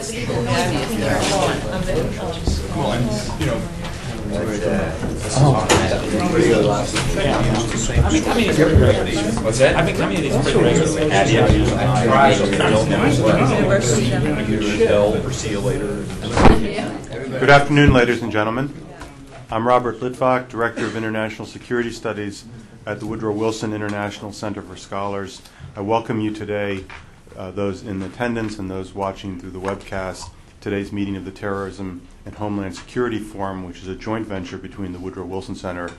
What's that? I've been coming to these pretty regularly. Good afternoon, ladies and gentlemen. I'm Robert Litvak, Director of International Security Studies at the Woodrow Wilson International Center for Scholars. I welcome you today, those in attendance and those watching through the webcast, today's meeting of the Terrorism and Homeland Security Forum, which is a joint venture between the Woodrow Wilson Center,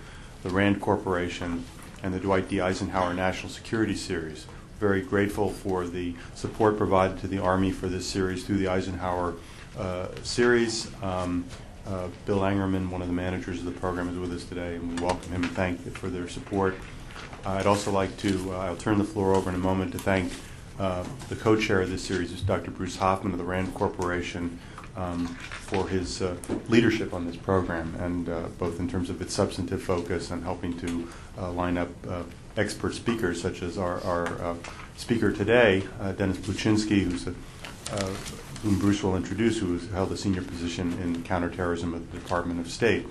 the RAND Corporation, and the Dwight D. Eisenhower National Security Series. Very grateful for the support provided to the Army for this series through the Eisenhower series. Bill Angerman, one of the managers of the program, is with us today, and we welcome him and thank them for their support. I'd also like to, I'll turn the floor over in a moment to thank the co-chair of this series, is Dr. Bruce Hoffman of the RAND Corporation, for his leadership on this program, and both in terms of its substantive focus and helping to line up expert speakers, such as our speaker today, Dennis Pluchinsky, whom Bruce will introduce, who has held a senior position in counterterrorism at the Department of State.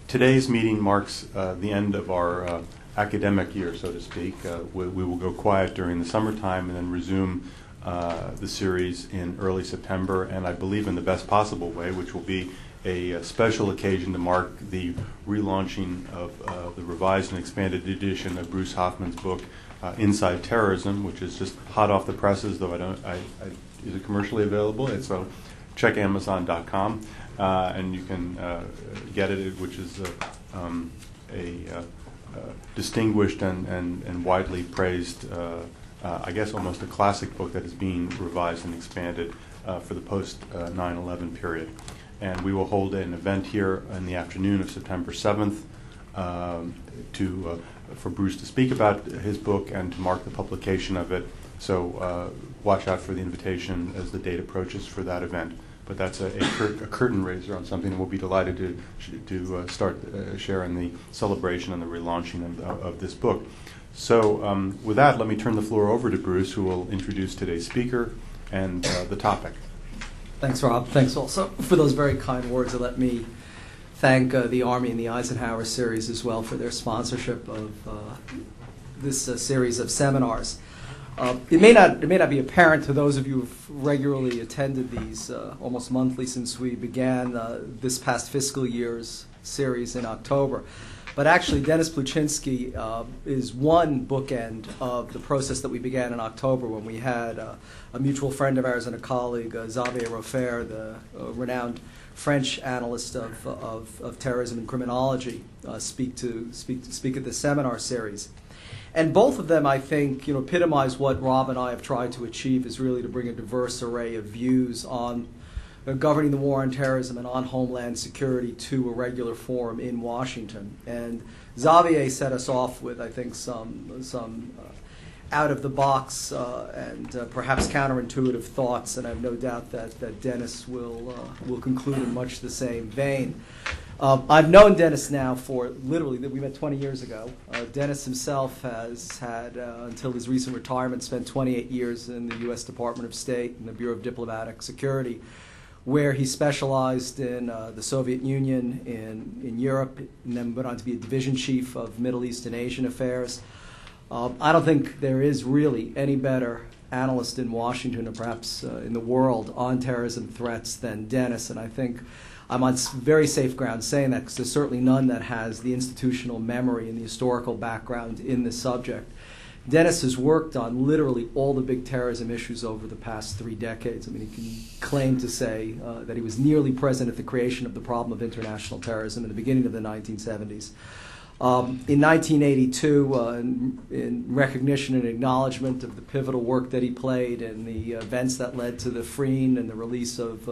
Today's meeting marks the end of our academic year, so to speak. We will go quiet during the summertime and then resume the series in early September, and I believe in the best possible way, which will be a special occasion to mark the relaunching of the revised and expanded edition of Bruce Hoffman's book, Inside Terrorism, which is just hot off the presses, though is it commercially available? It's check Amazon.com, and you can get it, which is a distinguished and widely praised, I guess almost a classic book that is being revised and expanded for the post 9/11 period. And we will hold an event here in the afternoon of September 7th for Bruce to speak about his book and to mark the publication of it. So watch out for the invitation as the date approaches for that event. But that's a curtain raiser on something, and we'll be delighted to start sharing the celebration and the relaunching of this book. So with that, let me turn the floor over to Bruce, who will introduce today's speaker and the topic. Thanks, Rob. Thanks also for those very kind words. And let me thank the Army and the Eisenhower series as well for their sponsorship of this series of seminars. It may not be apparent to those of you who've regularly attended these almost monthly since we began this past fiscal year's series in October. But actually, Dennis Pluchinsky is one bookend of the process that we began in October when we had a mutual friend of ours and a colleague, Xavier Roffer, the renowned French analyst of terrorism and criminology, speak at the seminar series. And both of them, I think, epitomize what Rob and I have tried to achieve, is really to bring a diverse array of views on governing the war on terrorism and on homeland security to a regular forum in Washington. And Xavier set us off with, I think, some out-of-the-box and perhaps counterintuitive thoughts, and I have no doubt that Dennis will conclude in much the same vein. I've known Dennis now for literally, we met 20 years ago. Dennis himself has had, until his recent retirement, spent 28 years in the U.S. Department of State and the Bureau of Diplomatic Security, where he specialized in the Soviet Union, in Europe, and then went on to be a division chief of Middle East and Asian affairs. I don't think there is really any better analyst in Washington, or perhaps in the world, on terrorism threats than Dennis, and I think I'm on very safe ground saying that, because there's certainly none that has the institutional memory and the historical background in this subject. Dennis has worked on literally all the big terrorism issues over the past 3 decades. I mean, he can claim to say that he was nearly present at the creation of the problem of international terrorism in the beginning of the 1970s. In 1982, in recognition and acknowledgement of the pivotal work that he played and the events that led to the freeing and the release of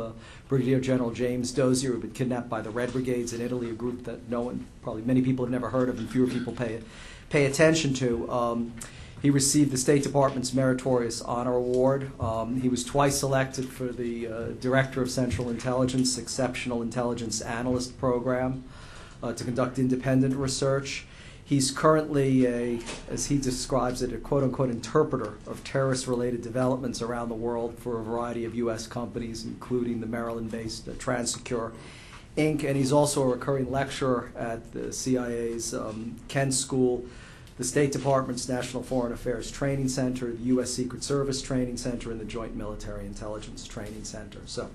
Brigadier General James Dozier, who had been kidnapped by the Red Brigades in Italy, a group that probably many people have never heard of and fewer people pay attention to. He received the State Department's Meritorious Honor Award. He was twice selected for the Director of Central Intelligence Exceptional Intelligence Analyst Program to conduct independent research. He's currently as he describes it, a quote-unquote interpreter of terrorist-related developments around the world for a variety of U.S. companies, including the Maryland-based Transecure, Inc., and he's also a recurring lecturer at the CIA's Kent School, the State Department's National Foreign Affairs Training Center, the U.S. Secret Service Training Center, and the Joint Military Intelligence Training Center. So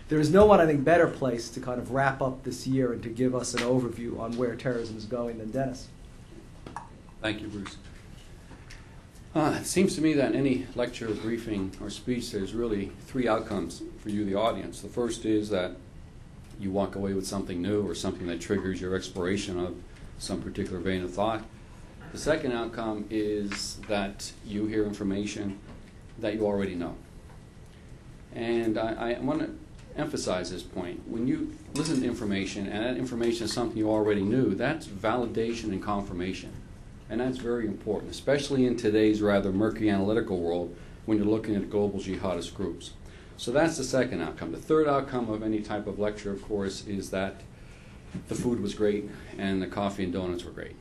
there is no one, I think, better placed to kind of wrap up this year and to give us an overview on where terrorism is going than Dennis. Thank you, Bruce. It seems to me that in any lecture, briefing, or speech, there's really three outcomes for you, the audience. The first is that you walk away with something new or something that triggers your exploration of some particular vein of thought. The second outcome is that you hear information that you already know. And I want to emphasize this point. When you listen to information, and that information is something you already knew, that's validation and confirmation. And that's very important, especially in today's rather murky analytical world when you're looking at global jihadist groups. So that's the second outcome. The third outcome of any type of lecture, of course, is that the food was great and the coffee and donuts were great.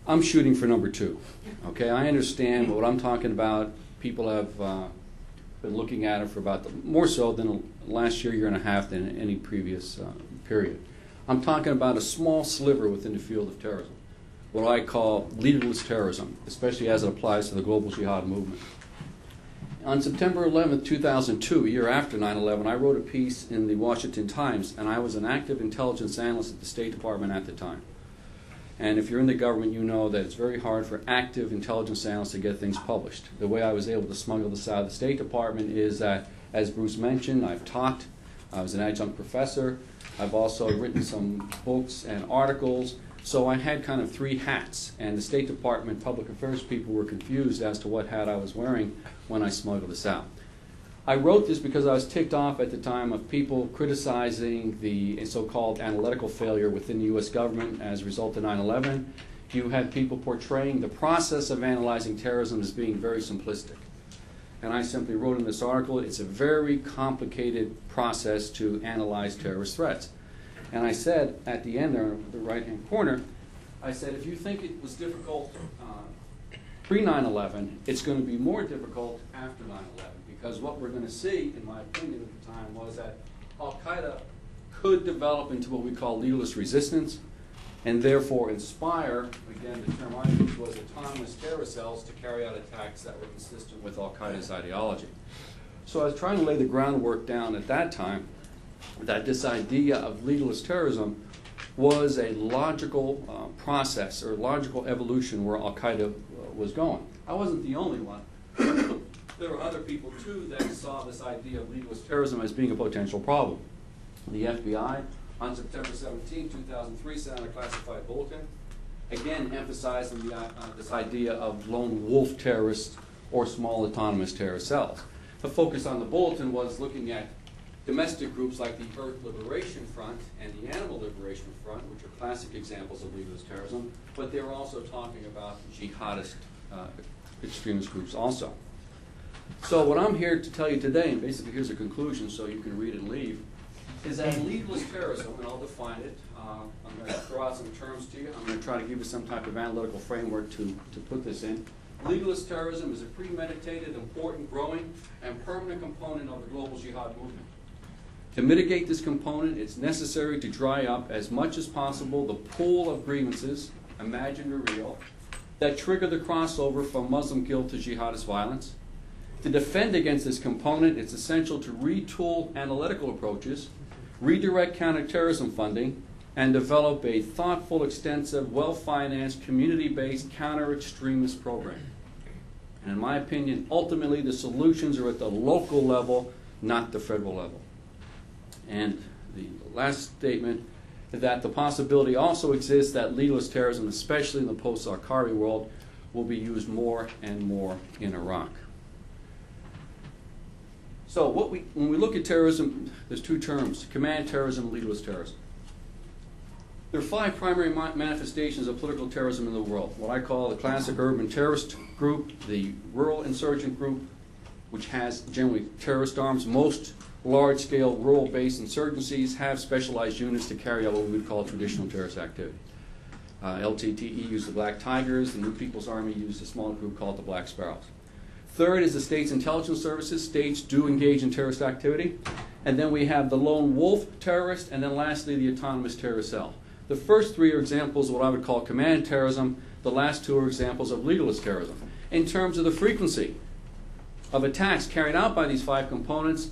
I'm shooting for number two. Okay, I understand what I'm talking about. People have been looking at it for about more so than last year and a half than any previous period. I'm talking about a small sliver within the field of terrorism, what I call leaderless terrorism, especially as it applies to the global jihad movement. On September 11, 2002, a year after 9/11, I wrote a piece in the Washington Times, and I was an active intelligence analyst at the State Department at the time. And if you're in the government, you know that it's very hard for active intelligence analysts to get things published. The way I was able to smuggle this out of the State Department is that, as Bruce mentioned, I've taught. I was an adjunct professor. I've also written some books and articles. So I had kind of three hats, and the State Department public affairs people were confused as to what hat I was wearing when I smuggled this out. I wrote this because I was ticked off at the time of people criticizing the so-called analytical failure within the U.S. government as a result of 9/11. You had people portraying the process of analyzing terrorism as being very simplistic. And I simply wrote in this article, it's a very complicated process to analyze terrorist threats. And I said at the end there, in the right-hand corner, I said, if you think it was difficult pre-9/11, it's going to be more difficult after 9/11, because what we're going to see, in my opinion at the time, was that al-Qaeda could develop into what we call leaderless resistance, and therefore inspire, again, the term I used was autonomous terror cells to carry out attacks that were consistent with al-Qaeda's ideology. So I was trying to lay the groundwork down at that time that this idea of leaderless terrorism was a logical process or logical evolution where al-Qaeda was going. I wasn't the only one. There were other people, too, that saw this idea of leaderless terrorism as being a potential problem. The FBI, on September 17, 2003, sent out a classified bulletin, again emphasizing this idea of lone wolf terrorists or small autonomous terror cells. The focus on the bulletin was looking at domestic groups like the Earth Liberation Front and the Animal Liberation Front, which are classic examples of leaderless terrorism, but they were also talking about jihadist extremist groups also. So what I'm here to tell you today, and basically here's a conclusion so you can read and leave, is that leaderless terrorism, and I'll define it, I'm going to throw out some terms to you. I'm going to try to give you some type of analytical framework to put this in. Leaderless terrorism is a premeditated, important, growing, and permanent component of the global jihad movement. To mitigate this component, it's necessary to dry up as much as possible the pool of grievances, imagined or real, that trigger the crossover from Muslim guilt to jihadist violence. To defend against this component, it's essential to retool analytical approaches, redirect counterterrorism funding, and develop a thoughtful, extensive, well-financed, community-based counter-extremist program. And in my opinion, ultimately the solutions are at the local level, not the federal level. And the last statement, that the possibility also exists that leaderless terrorism, especially in the post-Zarqawi world, will be used more and more in Iraq. So when we look at terrorism, there's two terms, command terrorism and leaderless terrorism. There are five primary manifestations of political terrorism in the world. What I call the classic urban terrorist group, the rural insurgent group, which has generally terrorist arms. Most large-scale rural-based insurgencies have specialized units to carry out what we would call traditional terrorist activity. LTTE used the Black Tigers. The New People's Army used a small group called the Black Sparrows. Third is the state's intelligence services. States do engage in terrorist activity. And then we have the lone wolf terrorist, and then lastly, the autonomous terrorist cell. The first three are examples of what I would call command terrorism. The last two are examples of legalist terrorism. In terms of the frequency of attacks carried out by these five components,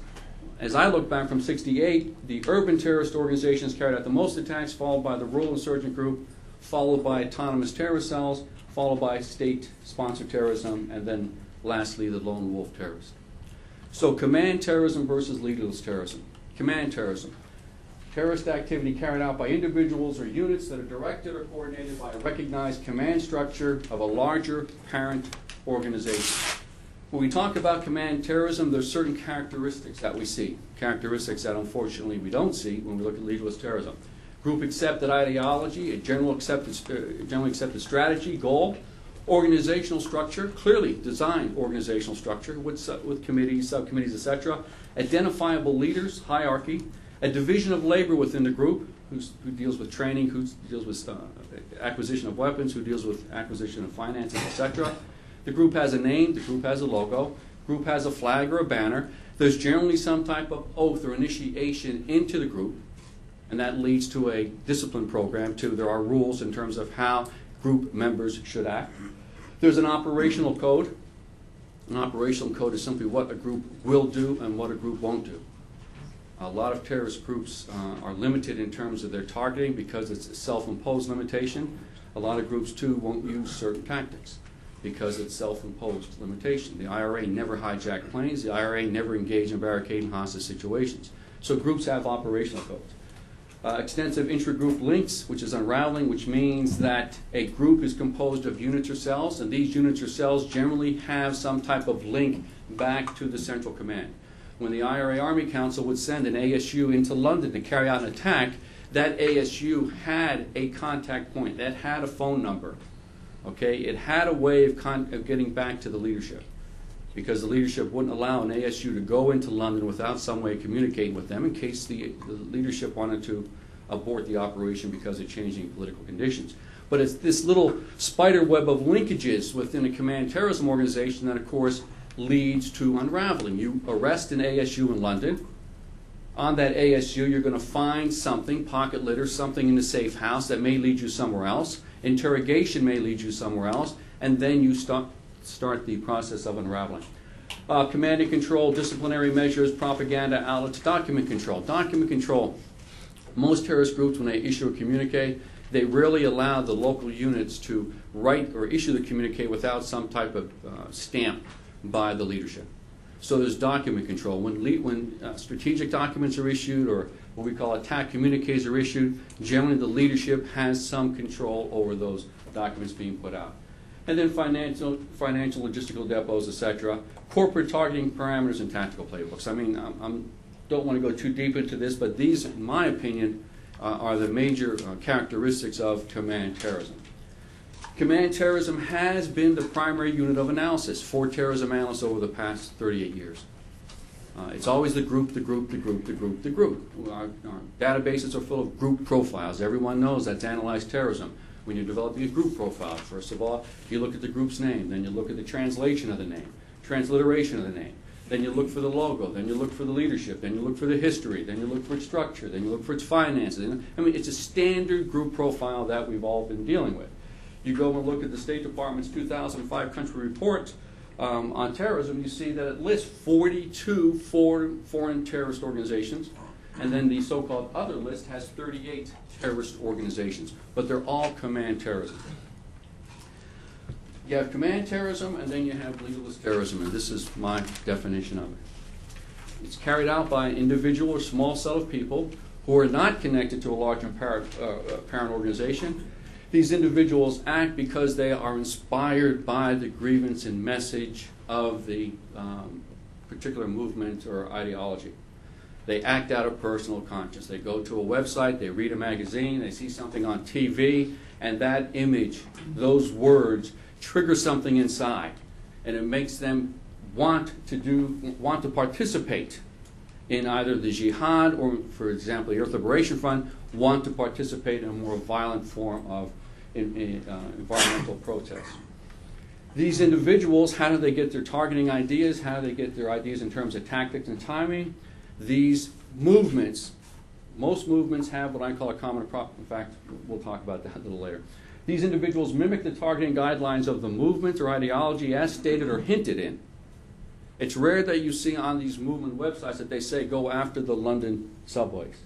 as I look back from '68, the urban terrorist organizations carried out the most attacks, followed by the rural insurgent group, followed by autonomous terrorist cells, followed by state-sponsored terrorism, and then lastly, the lone wolf terrorist. So command terrorism versus legalist terrorism. Command terrorism. Terrorist activity carried out by individuals or units that are directed or coordinated by a recognized command structure of a larger parent organization. When we talk about command terrorism, there's certain characteristics that we see, characteristics that unfortunately we don't see when we look at legalist terrorism. Group accepted ideology, a generally accepted strategy, goal, organizational structure, clearly designed organizational structure with committees, subcommittees, etc. Identifiable leaders, hierarchy, a division of labor within the group who deals with training, who deals with acquisition of weapons, who deals with acquisition of finances, etc. The group has a name, the group has a logo, the group has a flag or a banner. There's generally some type of oath or initiation into the group, and that leads to a discipline program too. There are rules in terms of how group members should act. There's an operational code. An operational code is simply what a group will do and what a group won't do. A lot of terrorist groups are limited in terms of their targeting because it's a self-imposed limitation. A lot of groups too won't use certain tactics because it's self-imposed limitation. The IRA never hijacked planes. The IRA never engaged in barricade and hostage situations. So groups have operational codes. Extensive intra-group links, which is unraveling, which means that a group is composed of units or cells, and these units or cells generally have some type of link back to the central command. When the IRA Army Council would send an ASU into London to carry out an attack, that ASU had a contact point, that had a phone number. Okay? It had a way of getting back to the leadership, because the leadership wouldn't allow an ASU to go into London without some way of communicating with them in case the leadership wanted to abort the operation because of changing political conditions. But it's this little spider web of linkages within a command terrorism organization that, of course, leads to unraveling. You arrest an ASU in London. On that ASU, you're going to find something, pocket litter, something in the safe house that may lead you somewhere else. Interrogation may lead you somewhere else. And then you start the process of unraveling. Command and control, disciplinary measures, propaganda, outlets, document control. Document control. Most terrorist groups, when they issue a communique, they rarely allow the local units to write or issue the communique without some type of stamp by the leadership. So there's document control. When strategic documents are issued, or what we call attack communiques are issued, generally the leadership has some control over those documents being put out. And then financial logistical depots, etc. Corporate targeting parameters and tactical playbooks. I mean, don't want to go too deep into this, but these, in my opinion, are the major characteristics of command terrorism. Command terrorism has been the primary unit of analysis for terrorism analysts over the past 38 years. It's always the group, the group, the group, the group, the group. Our databases are full of group profiles. Everyone knows that's analyzed terrorism. When you're developing a group profile, first of all, you look at the group's name, then you look at the translation of the name, transliteration of the name, then you look for the logo, then you look for the leadership, then you look for the history, then you look for its structure, then you look for its finances. I mean, it's a standard group profile that we've all been dealing with. You go and look at the State Department's 2005 country report on terrorism, you see that it lists 42 foreign terrorist organizations, and then the so-called other list has 38 terrorist organizations, but they're all command terrorism. You have command terrorism, and then you have legalist terrorism, and this is my definition of it. It's carried out by an individual or small set of people who are not connected to a larger parent organization. These individuals act because they are inspired by the grievance and message of the particular movement or ideology. They act out of personal conscience. They go to a website, they read a magazine, they see something on TV, and that image, those words, trigger something inside, and it makes them want to participate in either the Jihad or, for example, the Earth Liberation Front, want to participate in a more violent form of environmental protests. These individuals, how do they get their targeting ideas? How do they get their ideas in terms of tactics and timing? These movements, most movements have what I call a common prop. In fact, we'll talk about that a little later. These individuals mimic the targeting guidelines of the movement or ideology as stated or hinted in. It's rare that you see on these movement websites that they say go after the London subways,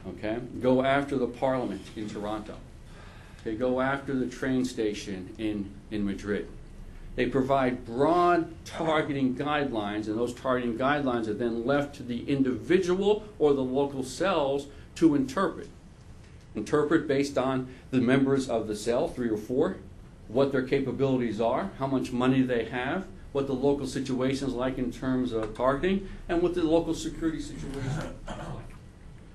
okay? Go after the Parliament in Toronto. They go after the train station in Madrid. They provide broad targeting guidelines, and those targeting guidelines are then left to the individual or the local cells to interpret. Interpret based on the members of the cell, 3 or 4, what their capabilities are, how much money they have, what the local situation is like in terms of targeting, and what the local security situation is like.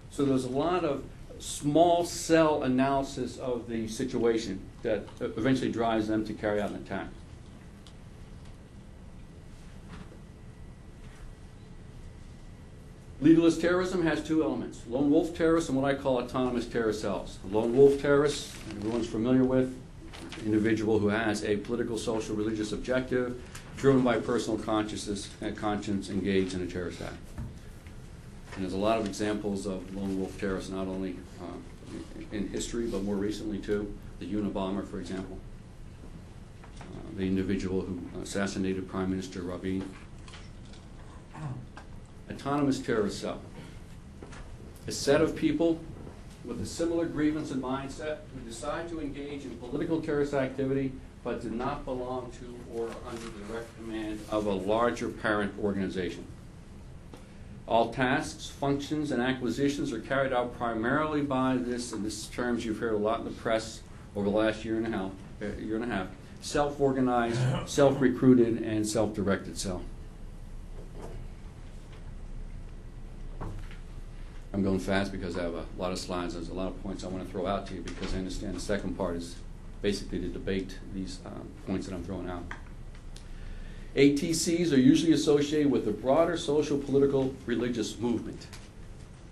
So there's a lot of small cell analysis of the situation that eventually drives them to carry out an attack. Leaderless terrorism has 2 elements, lone wolf terrorists and what I call autonomous terrorist cells. A lone wolf terrorist, everyone's familiar with, an individual who has a political, social, religious objective, driven by personal consciousness and conscience, engaged in a terrorist act. And there's a lot of examples of lone wolf terrorists, not only in history, but more recently too. The Unabomber, for example. The individual who assassinated Prime Minister Rabin. Autonomous terrorist cell. A set of people with a similar grievance and mindset who decide to engage in political terrorist activity but do not belong to or under the direct command of a larger parent organization. All tasks, functions, and acquisitions are carried out primarily by this, and this terms you've heard a lot in the press over the last year and a half, self-organized, self-recruited, and self-directed cell. I'm going fast because I have a lot of slides. There's a lot of points I want to throw out to you because I understand the second part is basically to debate these points that I'm throwing out. ATCs are usually associated with the broader social, political, religious movement.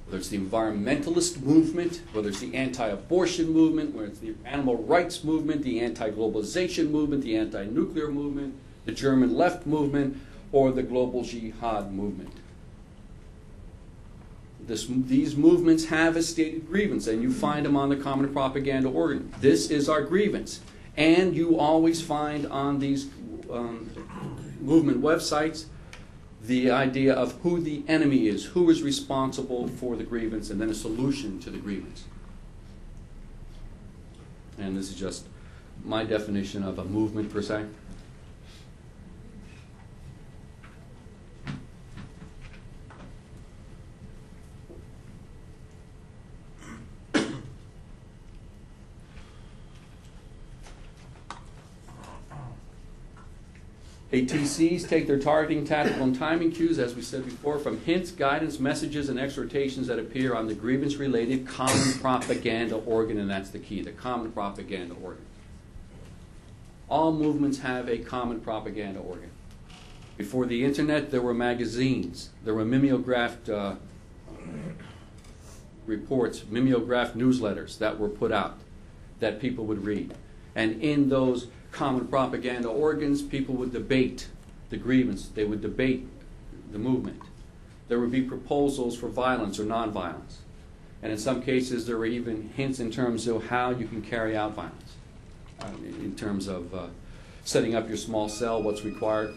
Whether it's the environmentalist movement, whether it's the anti-abortion movement, whether it's the animal rights movement, the anti-globalization movement, the anti-nuclear movement, the German left movement, or the global jihad movement. These movements have a stated grievance, and you find them on the common propaganda organ. This is our grievance. And you always find on these movement websites the idea of who the enemy is, who is responsible for the grievance, and then a solution to the grievance. And this is just my definition of a movement per se. ATCs take their targeting, tactical, and timing cues, as we said before, from hints, guidance, messages, and exhortations that appear on the grievance-related common propaganda organ, and that's the key, the common propaganda organ. All movements have a common propaganda organ. Before the internet, there were magazines, there were mimeographed reports, mimeographed newsletters that were put out that people would read. And in those common propaganda organs, people would debate the grievance. They would debate the movement. There would be proposals for violence or nonviolence. And in some cases, there were even hints in terms of how you can carry out violence, in terms of setting up your small cell, what's required.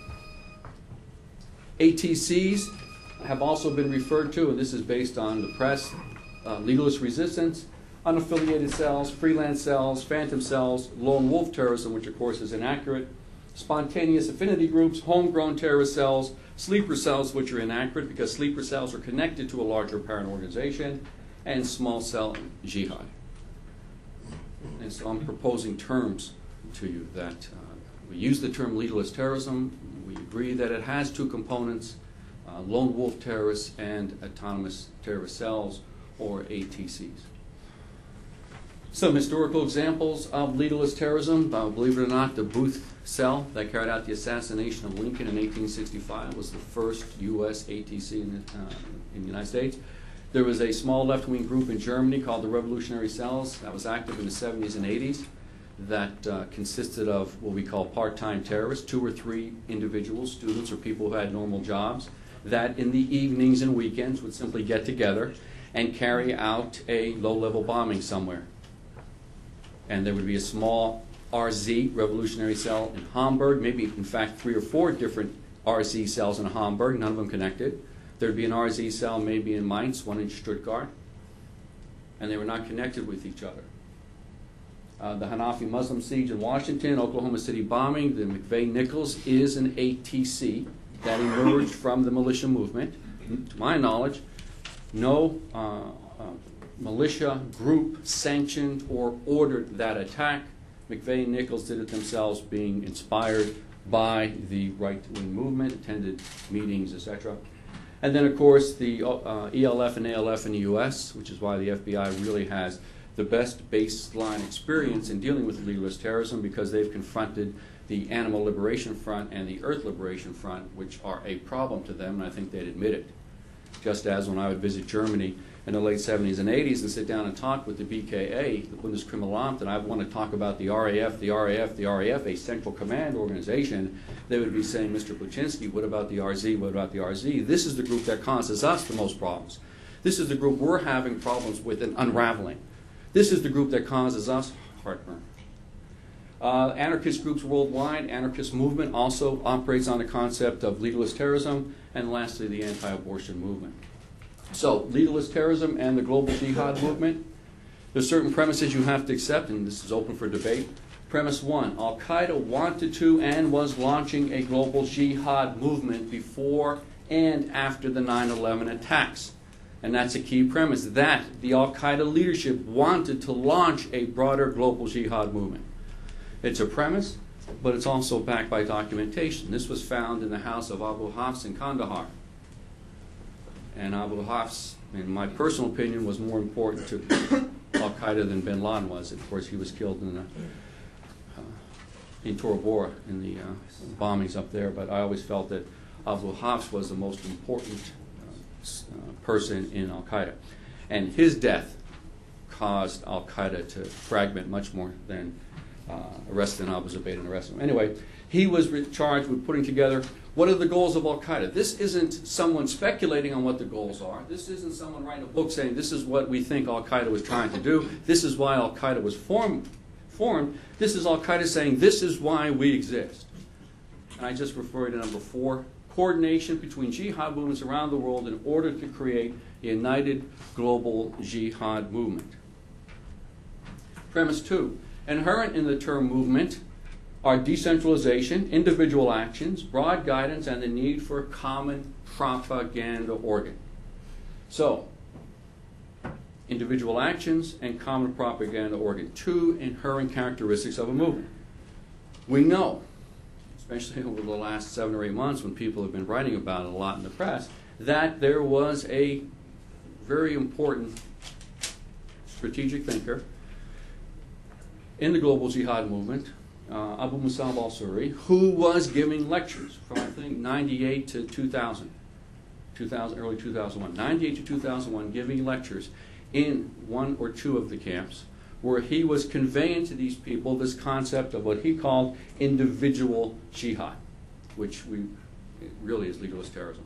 ATCs have also been referred to, and this is based on the press, legalist resistance, unaffiliated cells, freelance cells, phantom cells, lone wolf terrorism, which of course is inaccurate, spontaneous affinity groups, homegrown terrorist cells, sleeper cells, which are inaccurate because sleeper cells are connected to a larger parent organization, and small cell jihad. And so I'm proposing terms to you that we use the term leaderless terrorism. We agree that it has 2 components, lone wolf terrorists and autonomous terrorist cells, or ATCs. Some historical examples of leaderless terrorism. Believe it or not, the Booth cell that carried out the assassination of Lincoln in 1865 was the first U.S. ATC in the United States. There was a small left-wing group in Germany called the Revolutionary Cells that was active in the 70s and 80s. that consisted of what we call part-time terrorists, 2 or 3 individuals, students or people who had normal jobs, that in the evenings and weekends would simply get together and carry out a low-level bombing somewhere. And there would be a small RZ, revolutionary cell, in Hamburg, maybe in fact 3 or 4 different RZ cells in Hamburg, none of them connected. There would be an RZ cell maybe in Mainz, one in Stuttgart, and they were not connected with each other. The Hanafi Muslim siege in Washington, Oklahoma City bombing, the McVeigh-Nichols is an ATC that emerged from the militia movement. To my knowledge, no militia group sanctioned or ordered that attack. McVeigh-Nichols did it themselves, being inspired by the right-wing movement, attended meetings, etc. And then, of course, the ELF and ALF in the U.S., which is why the FBI really has the best baseline experience in dealing with legalist terrorism, because they've confronted the Animal Liberation Front and the Earth Liberation Front, which are a problem to them, and I think they'd admit it. Just as when I would visit Germany in the late 70s and 80s and sit down and talk with the BKA, the Bundeskriminalamt, and I want to talk about the RAF, a Central Command organization, they would be saying, Mr. Pluchinsky, what about the RZ, what about the RZ? This is the group that causes us the most problems. This is the group we're having problems with and unraveling. This is the group that causes us heartburn. Anarchist groups worldwide, anarchist movement also operates on the concept of legalist terrorism, and lastly, the anti-abortion movement. So, legalist terrorism and the global jihad movement, there's certain premises you have to accept, and this is open for debate. Premise 1, Al-Qaeda wanted to and was launching a global jihad movement before and after the 9/11 attacks. And that's a key premise, that the Al-Qaeda leadership wanted to launch a broader global jihad movement. It's a premise, but it's also backed by documentation. This was found in the house of Abu Hafs in Kandahar. And Abu Hafs, in my personal opinion, was more important to Al-Qaeda than bin Laden was. Of course, he was killed in Tora Bora in the bombings up there, but I always felt that Abu Hafs was the most important person in Al-Qaeda. And his death caused Al-Qaeda to fragment much more than arrest and Abu Zubaydah and the rest of them. Anyway, he was charged with putting together what are the goals of Al-Qaeda. This isn't someone speculating on what the goals are. This isn't someone writing a book saying this is what we think Al-Qaeda was trying to do. This is why Al-Qaeda was formed. This is Al-Qaeda saying this is why we exist. And I just referred to number 4, coordination between jihad movements around the world in order to create a united global jihad movement. Premise 2, inherent in the term movement are decentralization, individual actions, broad guidance, and the need for a common propaganda organ. So, individual actions and common propaganda organ, 2 inherent characteristics of a movement. We know, especially over the last 7 or 8 months when people have been writing about it a lot in the press, that there was a very important strategic thinker in the global jihad movement, Abu Musab al-Suri, who was giving lectures from, I think, 98 to 2000, early 2001, 98 to 2001, giving lectures in 1 or 2 of the camps, where he was conveying to these people this concept of what he called individual jihad, which really is legalist terrorism.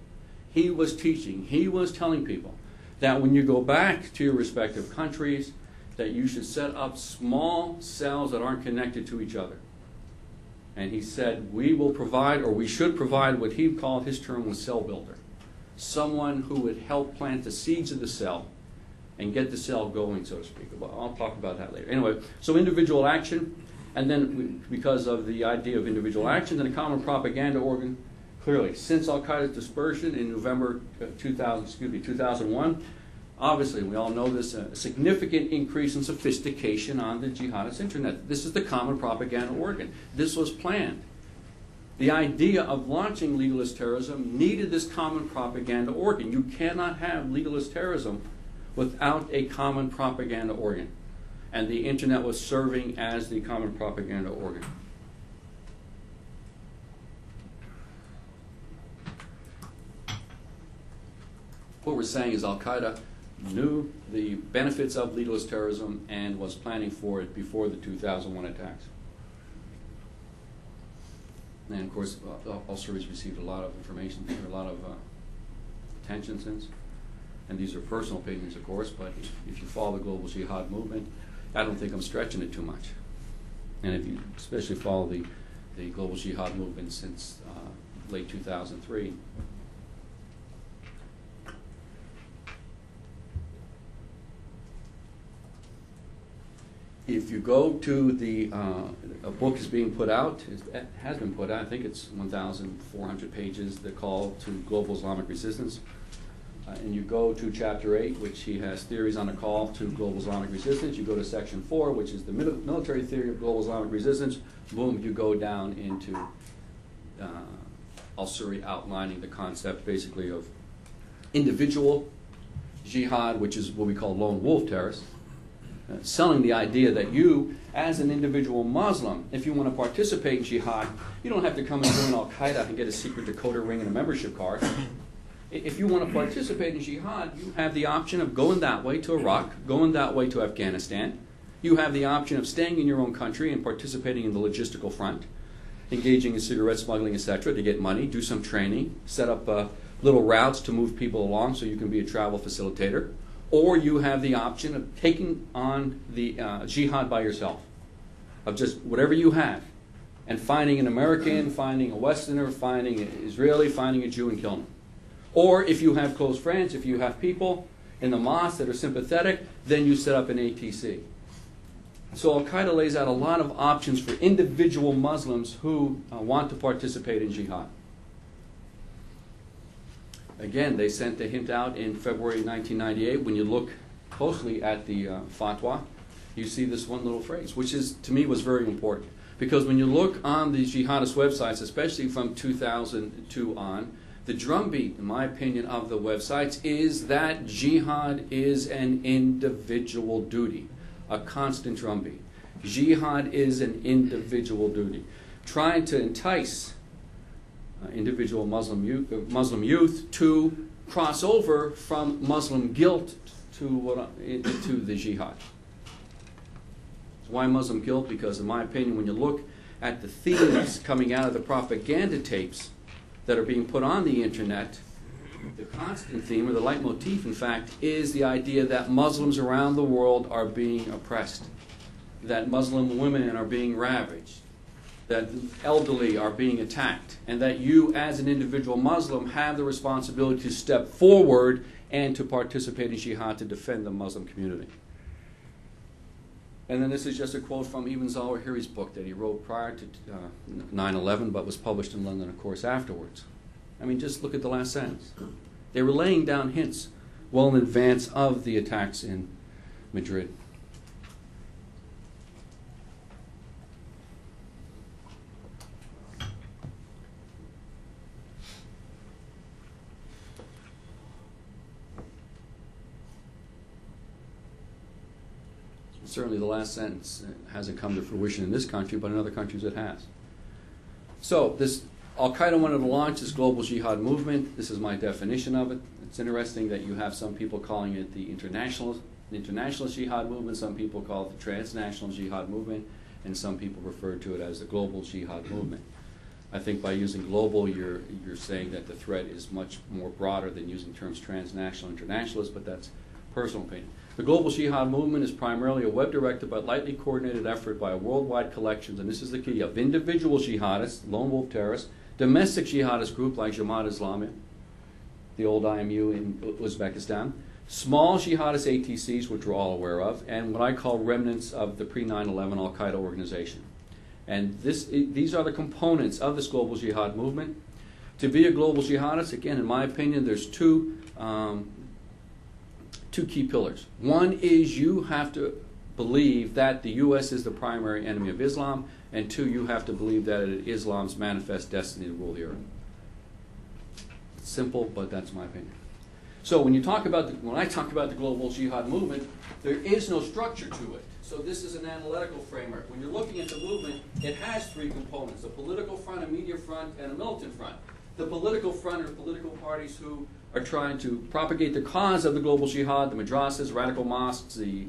He was teaching, he was telling people that when you go back to your respective countries, that you should set up small cells that aren't connected to each other. And he said, we will provide, or we should provide, what he called, his term was cell builder. Someone who would help plant the seeds of the cell and get the cell going, so to speak. Well, I'll talk about that later. Anyway, so individual action, and then because of the idea of individual action and a common propaganda organ, clearly, since Al-Qaeda's dispersion in November 2001, obviously, we all know this, a significant increase in sophistication on the jihadist internet. This is the common propaganda organ. This was planned. The idea of launching legalist terrorism needed this common propaganda organ. You cannot have legalist terrorism without a common propaganda organ. And the internet was serving as the common propaganda organ. What we're saying is Al-Qaeda knew the benefits of leaderless terrorism and was planning for it before the 2001 attacks. And of course, Al-Suri's received a lot of information, a lot of attention since. And these are personal opinions, of course, but if you follow the global jihad movement, I don't think I'm stretching it too much. And if you especially follow the global jihad movement since late 2003, if you go to a book is being put out, it has been put out, I think it's 1,400 pages, the call to global Islamic resistance. And you go to chapter 8, which he has theories on a call to global Islamic resistance. You go to section 4, which is the military theory of global Islamic resistance. Boom, you go down into Al-Suri outlining the concept basically of individual jihad, which is what we call lone wolf terrorists, selling the idea that you, as an individual Muslim, if you want to participate in jihad, you don't have to come and join Al-Qaeda and get a secret decoder ring and a membership card. If you want to participate in jihad, you have the option of going that way to Iraq, going that way to Afghanistan. You have the option of staying in your own country and participating in the logistical front, engaging in cigarette smuggling, etc., to get money, do some training, set up little routes to move people along so you can be a travel facilitator. Or you have the option of taking on the jihad by yourself, of just whatever you have, and finding an American, finding a Westerner, finding an Israeli, finding a Jew and killing them. Or if you have close friends, if you have people in the mosque that are sympathetic, then you set up an ATC. So Al-Qaeda lays out a lot of options for individual Muslims who want to participate in jihad. Again, they sent the hint out in February 1998. When you look closely at the fatwa, you see this one little phrase, which is, to me, was very important. Because when you look on the jihadist websites, especially from 2002 on, the drumbeat, in my opinion, of the websites is that jihad is an individual duty, a constant drumbeat. Jihad is an individual duty. Trying to entice individual Muslim youth to cross over from Muslim guilt to the jihad. So why Muslim guilt? Because in my opinion, when you look at the themes coming out of the propaganda tapes that are being put on the internet, the constant theme, or the leitmotif, in fact, is the idea that Muslims around the world are being oppressed, that Muslim women are being ravaged, that elderly are being attacked, and that you, as an individual Muslim, have the responsibility to step forward and to participate in jihad to defend the Muslim community. And then this is just a quote from Ibn Zawahiri's book that he wrote prior to 9/11, but was published in London, of course, afterwards. I mean, just look at the last sentence. They were laying down hints well in advance of the attacks in Madrid. Certainly the last sentence hasn't come to fruition in this country, but in other countries it has. So this Al-Qaeda wanted to launch this global jihad movement. This is my definition of it. It's interesting that you have some people calling it the internationalist jihad movement, some people call it the transnational jihad movement, and some people refer to it as the global jihad movement. I think by using global, you're saying that the threat is much more broader than using terms transnational, internationalist, but that's personal opinion. The global jihad movement is primarily a web-directed but lightly coordinated effort by a worldwide collection, and this is the key, of individual jihadists, lone wolf terrorists, domestic jihadist group like Jamaat Islami, the old IMU in Uzbekistan, small jihadist ATCs, which we're all aware of, and what I call remnants of the pre-9/11 Al-Qaeda organization. And these are the components of this global jihad movement. To be a global jihadist, again, in my opinion, there's two key pillars. One is you have to believe that the U.S. is the primary enemy of Islam, and two, you have to believe that it is Islam's manifest destiny to rule the earth. It's simple, but that's my opinion. So when I talk about the global jihad movement, there is no structure to it. So this is an analytical framework. When you're looking at the movement, it has three components: a political front, a media front, and a militant front. The political front are political parties who are trying to propagate the cause of the global jihad, the madrasas, radical mosques, the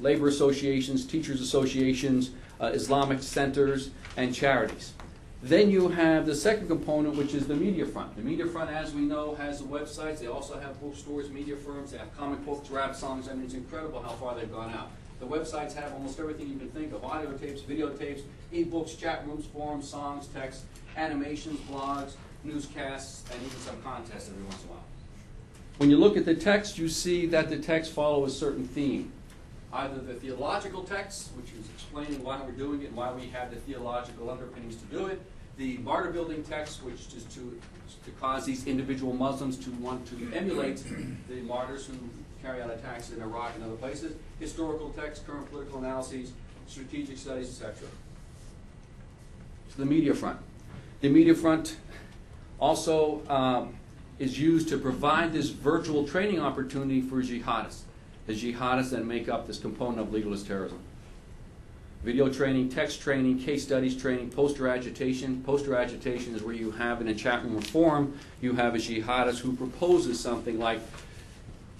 labor associations, teachers associations, Islamic centers, and charities. Then you have the second component, which is the media front. The media front, as we know, has the websites. They also have bookstores, media firms. They have comic books, rap songs. I mean, it's incredible how far they've gone out. The websites have almost everything you can think of: audio tapes, videotapes, e-books, chat rooms, forums, songs, text, animations, blogs, newscasts, and even some contests every once in a while. When you look at the text, you see that the text follow a certain theme. Either the theological text, which is explaining why we're doing it and why we have the theological underpinnings to do it, the martyr-building text, which is to cause these individual Muslims to want to emulate the martyrs who carry out attacks in Iraq and other places, historical text, current political analyses, strategic studies, etc. So the media front. The media front also is used to provide this virtual training opportunity for jihadists. The jihadists that make up this component of legalist terrorism. Video training, text training, case studies training, poster agitation. Poster agitation is where you have in a chat room or forum, you have a jihadist who proposes something like,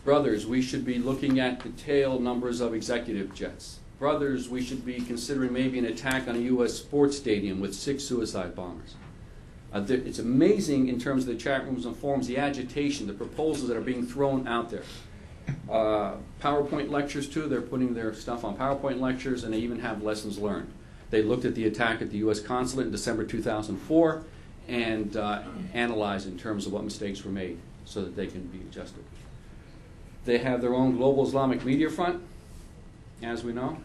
brothers, we should be looking at the tail numbers of executive jets. Brothers, we should be considering maybe an attack on a U.S. sports stadium with 6 suicide bombers. It's amazing in terms of the chat rooms and forums, the agitation, the proposals that are being thrown out there. PowerPoint lectures too. They're putting their stuff on PowerPoint lectures, and they even have lessons learned. They looked at the attack at the U.S. consulate in December 2004 and analyzed in terms of what mistakes were made so that they can be adjusted. They have their own global Islamic media front, as we know.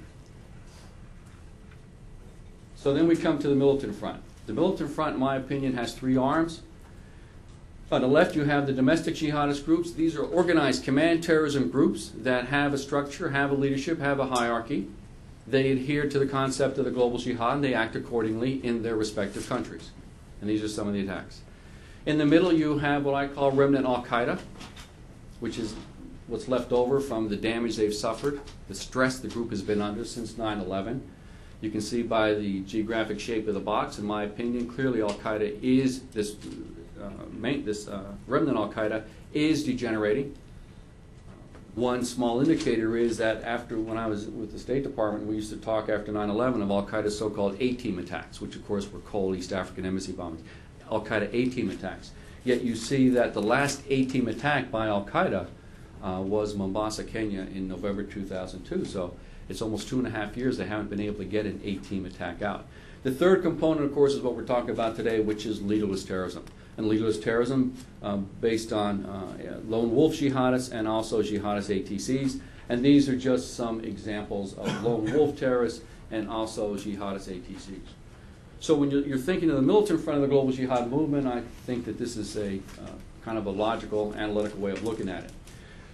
So then we come to the militant front. The militant front, in my opinion, has 3 arms. On the left, you have the domestic jihadist groups. These are organized command terrorism groups that have a structure, have a leadership, have a hierarchy. They adhere to the concept of the global jihad, and they act accordingly in their respective countries. And these are some of the attacks. In the middle, you have what I call remnant al-Qaeda, which is what's left over from the damage they've suffered, the stress the group has been under since 9/11. You can see by the geographic shape of the box, in my opinion, clearly al-Qaeda is this remnant al-Qaeda is degenerating. One small indicator is that when I was with the State Department, we used to talk after 9/11 of al-Qaeda's so-called A-team attacks, which of course were Cole East African embassy bombings. Al-Qaeda A-team attacks. Yet you see that the last A-team attack by al-Qaeda was Mombasa, Kenya in November 2002. So it's almost 2.5 years they haven't been able to get an A-team attack out. The third component, of course, is what we're talking about today, which is legalist terrorism. And legalist terrorism based on lone wolf jihadists and also jihadist ATCs. And these are just some examples of lone wolf terrorists and also jihadist ATCs. So when you're thinking of the militant front of the global jihad movement, I think that this is a kind of a logical, analytical way of looking at it.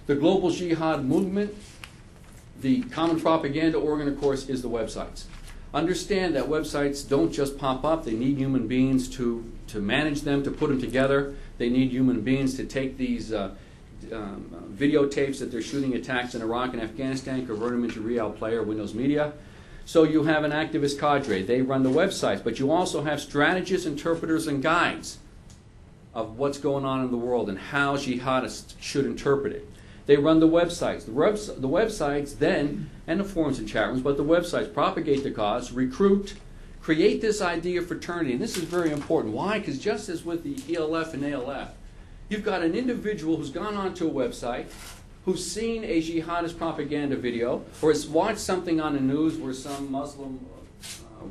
The global jihad movement, the common propaganda organ, of course, is the websites. Understand that websites don't just pop up. They need human beings to manage them, to put them together. They need human beings to take these videotapes that they're shooting attacks in Iraq and Afghanistan, convert them into Real Player, Windows Media. So you have an activist cadre. They run the websites, but you also have strategists, interpreters, and guides of what's going on in the world and how jihadists should interpret it. They run the websites. The websites then, and the forums and chat rooms, but the websites propagate the cause, recruit, create this idea of fraternity. And this is very important. Why? Because just as with the ELF and ALF, you've got an individual who's gone onto a website, who's seen a jihadist propaganda video, or has watched something on the news where some Muslim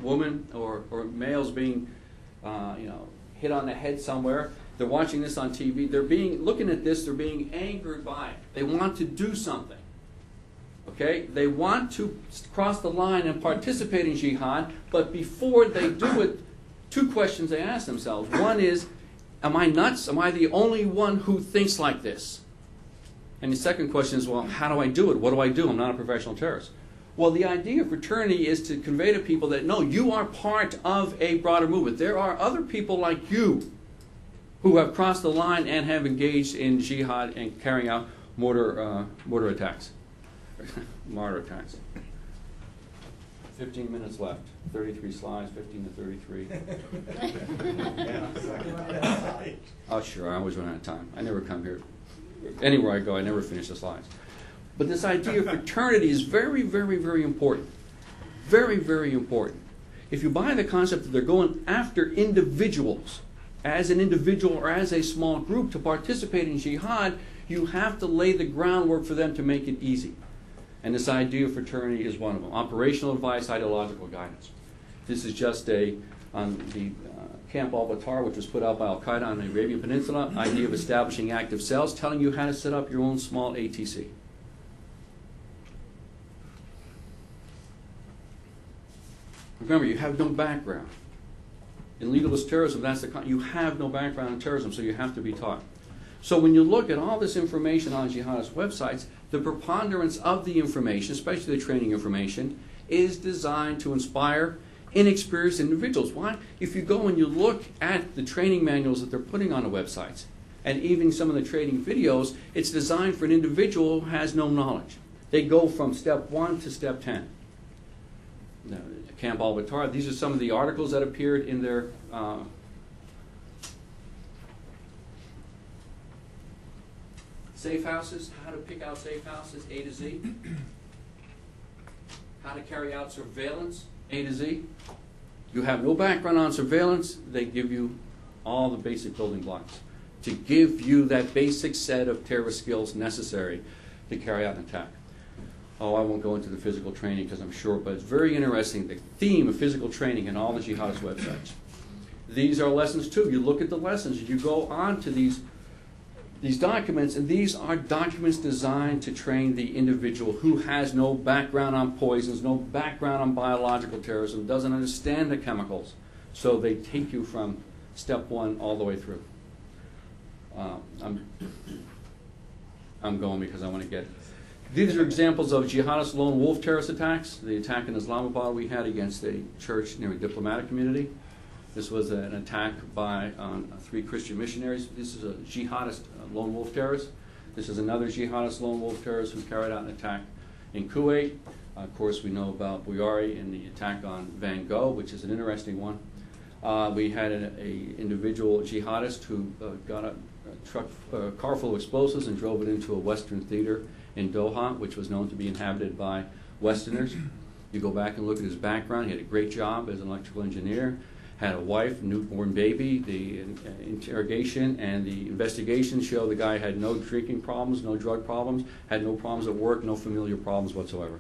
woman or male's being hit on the head somewhere. They're watching this on TV. Looking at this, they're being angered by it. They want to do something. Okay? They want to cross the line and participate in jihad, but before they do it, 2 questions they ask themselves. One is, am I nuts? Am I the only one who thinks like this? And the second question is, well, how do I do it? What do I do? I'm not a professional terrorist. Well, the idea of fraternity is to convey to people that, no, you are part of a broader movement. There are other people like you who have crossed the line and have engaged in jihad and carrying out mortar attacks. Martyr attacks. 15 minutes left. 33 slides, 15 to 33. Oh, sure, I always run out of time. I never come here anywhere I go, I never finish the slides. But this idea of fraternity is very, very, very important. Very, very important. If you buy the concept that they're going after individuals, as an individual or as a small group to participate in jihad, you have to lay the groundwork for them to make it easy. And this idea of fraternity is one of them. Operational advice, ideological guidance. This is just on the Camp al-Batar, which was put out by Al-Qaeda on the Arabian Peninsula, idea of establishing active cells, telling you how to set up your own small ATC. Remember, you have no background. In legalist terrorism, you have no background in terrorism, so you have to be taught. So when you look at all this information on jihadist websites, the preponderance of the information, especially the training information, is designed to inspire inexperienced individuals. Why? If you go and you look at the training manuals that they're putting on the websites, and even some of the training videos, it's designed for an individual who has no knowledge. They go from step 1 to step 10. Now, Camp al-Batar, these are some of the articles that appeared in their safe houses, how to pick out safe houses, A to Z. How to carry out surveillance, A to Z. You have no background on surveillance, they give you all the basic building blocks to give you that basic set of terrorist skills necessary to carry out an attack. Oh, I won't go into the physical training because I'm short, but it's very interesting, the theme of physical training in all the jihadist websites. These are lessons too. You look at the lessons, you go on to these documents, and these are documents designed to train the individual who has no background on poisons, no background on biological terrorism, doesn't understand the chemicals. So they take you from step 1 all the way through. I'm going because I want to get. These are examples of jihadist lone wolf terrorist attacks. The attack in Islamabad we had against a church near a diplomatic community. This was an attack on 3 Christian missionaries. This is a jihadist lone wolf terrorist. This is another jihadist lone wolf terrorist who carried out an attack in Kuwait. Of course, we know about Buyari and the attack on Van Gogh, which is an interesting one. We had an individual jihadist who got a car full of explosives and drove it into a Western theater in Doha, which was known to be inhabited by Westerners. You go back and look at his background. He had a great job as an electrical engineer, had a wife, newborn baby. The interrogation and the investigation show the guy had no drinking problems, no drug problems, had no problems at work, no familial problems whatsoever.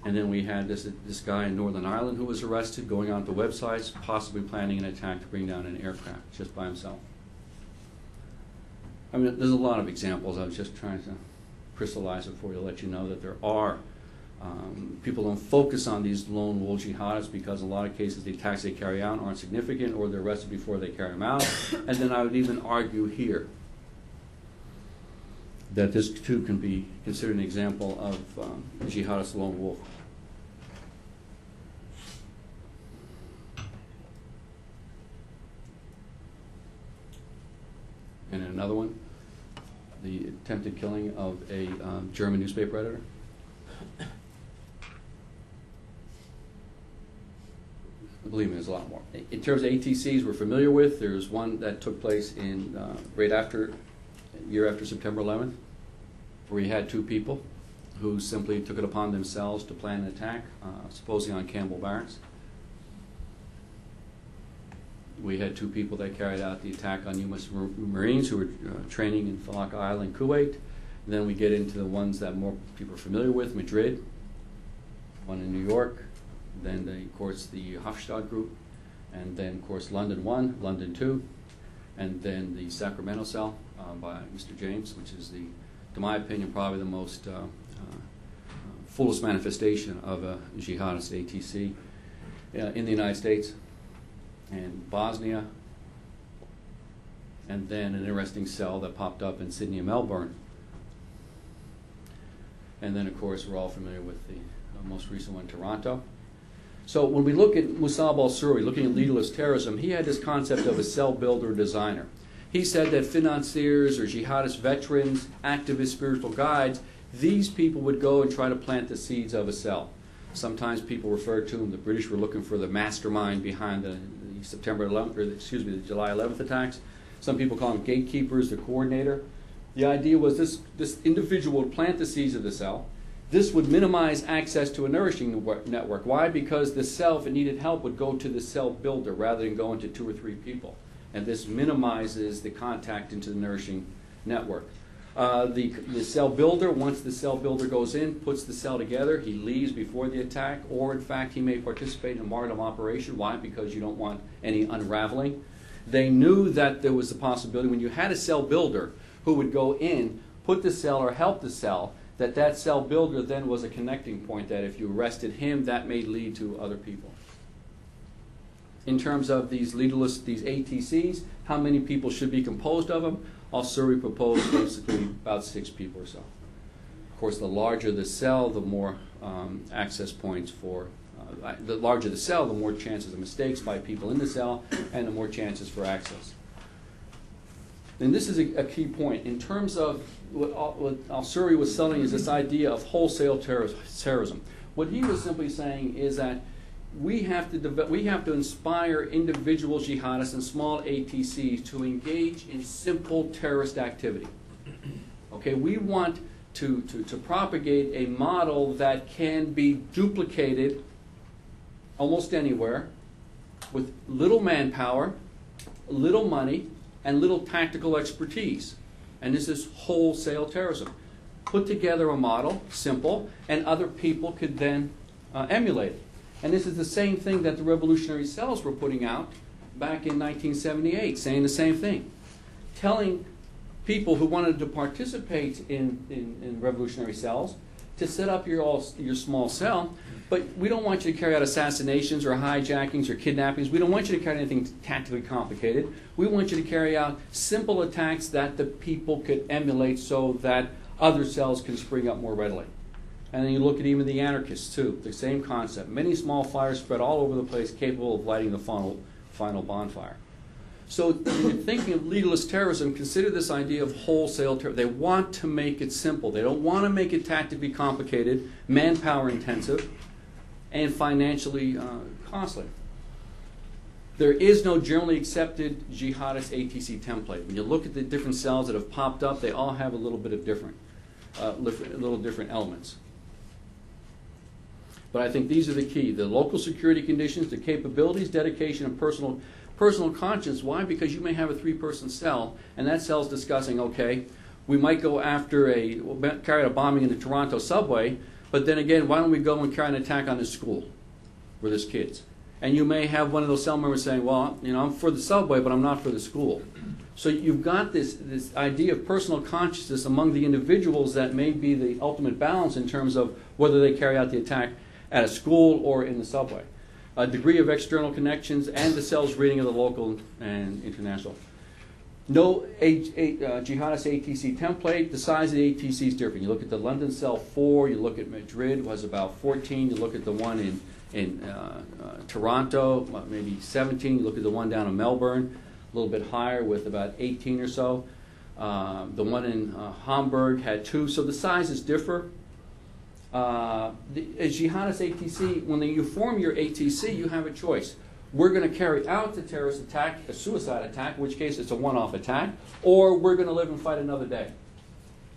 And then we had this guy in Northern Ireland who was arrested, going onto websites, possibly planning an attack to bring down an aircraft just by himself. I mean, there's a lot of examples. I was just trying to crystallize it for you to let you know that there are. People don't focus on these lone wolf jihadists because in a lot of cases the attacks they carry out aren't significant or they're arrested before they carry them out. And then I would even argue here that this too can be considered an example of a jihadist lone wolf. And another one, the attempted killing of a German newspaper editor. Believe me, there's a lot more. In terms of ATCs we're familiar with, there's one that took place in year after September 11th, where you had 2 people who simply took it upon themselves to plan an attack, supposedly on Campbell Barracks. We had 2 people that carried out the attack on U.S. Marines who were training in Falak Island, Kuwait. And then we get into the ones that more people are familiar with, Madrid, one in New York, then, of course, the Hofstadt group, and then, of course, London 1, London 2, and then the Sacramento cell by Mr. James, which is, to my opinion, probably the most fullest manifestation of a jihadist ATC in the United States and Bosnia, and then an interesting cell that popped up in Sydney and Melbourne. And then, of course, we're all familiar with the most recent one, Toronto. So when we look at Musab al-Suri, looking at leaderless terrorism, he had this concept of a cell builder designer. He said that financiers or jihadist veterans, activists, spiritual guides, these people would go and try to plant the seeds of a cell. Sometimes people refer to them, the British were looking for the mastermind behind the July 11th attacks. Some people call them gatekeepers, the coordinator. The idea was this individual would plant the seeds of the cell. This would minimize access to a nourishing network. Why? Because the cell, if it needed help, would go to the cell builder rather than going to 2 or 3 people. And this minimizes the contact into the nourishing network. The cell builder, once the cell builder goes in, puts the cell together, he leaves before the attack, or in fact he may participate in a martyrdom operation. Why? Because you don't want any unraveling. They knew that there was a possibility when you had a cell builder who would go in, put the cell or help the cell, that cell builder then was a connecting point, that if you arrested him, that may lead to other people. In terms of these leaderless, these ATCs, how many people should be composed of them? Al-Suri proposed basically about 6 people or so. Of course, the larger the cell, the more access points for, the larger the cell, the more chances of mistakes by people in the cell, and the more chances for access. And this is a key point. In terms of what Al-Suri was selling is this idea of wholesale terrorism. What he was simply saying is that we have to inspire individual jihadists and small ATCs to engage in simple terrorist activity. Okay, we want to propagate a model that can be duplicated almost anywhere with little manpower, little money, and little tactical expertise. And this is wholesale terrorism. Put together a model, simple, and other people could then emulate it. And this is the same thing that the revolutionary cells were putting out back in 1978, saying the same thing. Telling people who wanted to participate in revolutionary cells to set up your small cell, but we don't want you to carry out assassinations or hijackings or kidnappings. We don't want you to carry anything tactically complicated. We want you to carry out simple attacks that the people could emulate so that other cells can spring up more readily. And then you look at even the anarchists too, the same concept. Many small fires spread all over the place, capable of lighting the final bonfire. So when you're thinking of legalist terrorism, consider this idea of wholesale terrorism. They want to make it simple. They don't want to make it tactically complicated, manpower intensive, and financially costly. There is no generally accepted jihadist ATC template. When you look at the different cells that have popped up, they all have a little bit of different elements. But I think these are the key: the local security conditions, the capabilities, dedication, and personal conscience. Why? Because you may have a 3-person cell, and that cell's discussing, okay, we might go after carry out a bombing in the Toronto subway, but then again, why don't we go and carry an attack on this school where there's kids? And you may have one of those cell members saying, well, you know, I'm for the subway, but I'm not for the school. So you've got this idea of personal consciousness among the individuals that may be the ultimate balance in terms of whether they carry out the attack at a school or in the subway. A degree of external connections and the cell's reading of the local and international. No jihadist ATC template. The size of the ATC is different. You look at the London cell 4, you look at Madrid was about 14, you look at the one in Toronto, maybe 17, you look at the one down in Melbourne, a little bit higher with about 18 or so. The one in Hamburg had 2, so the sizes differ. A jihadist ATC, when you form your ATC, you have a choice. We're going to carry out the terrorist attack, a suicide attack, in which case it's a one-off attack, or we're going to live and fight another day,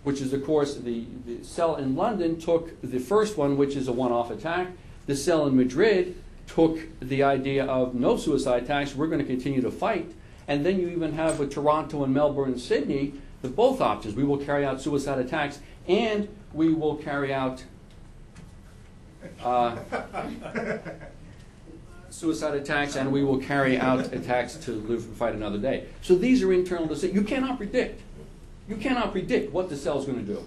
which is, of course, the cell in London took the first one, which is a one-off attack. The cell in Madrid took the idea of no suicide attacks, we're going to continue to fight. And then you even have with Toronto and Melbourne and Sydney, the both options. We will carry out suicide attacks, and we will carry out suicide attacks, and we will carry out attacks to live and fight another day. So these are internal decisions. You cannot predict. You cannot predict what the cell is going to do.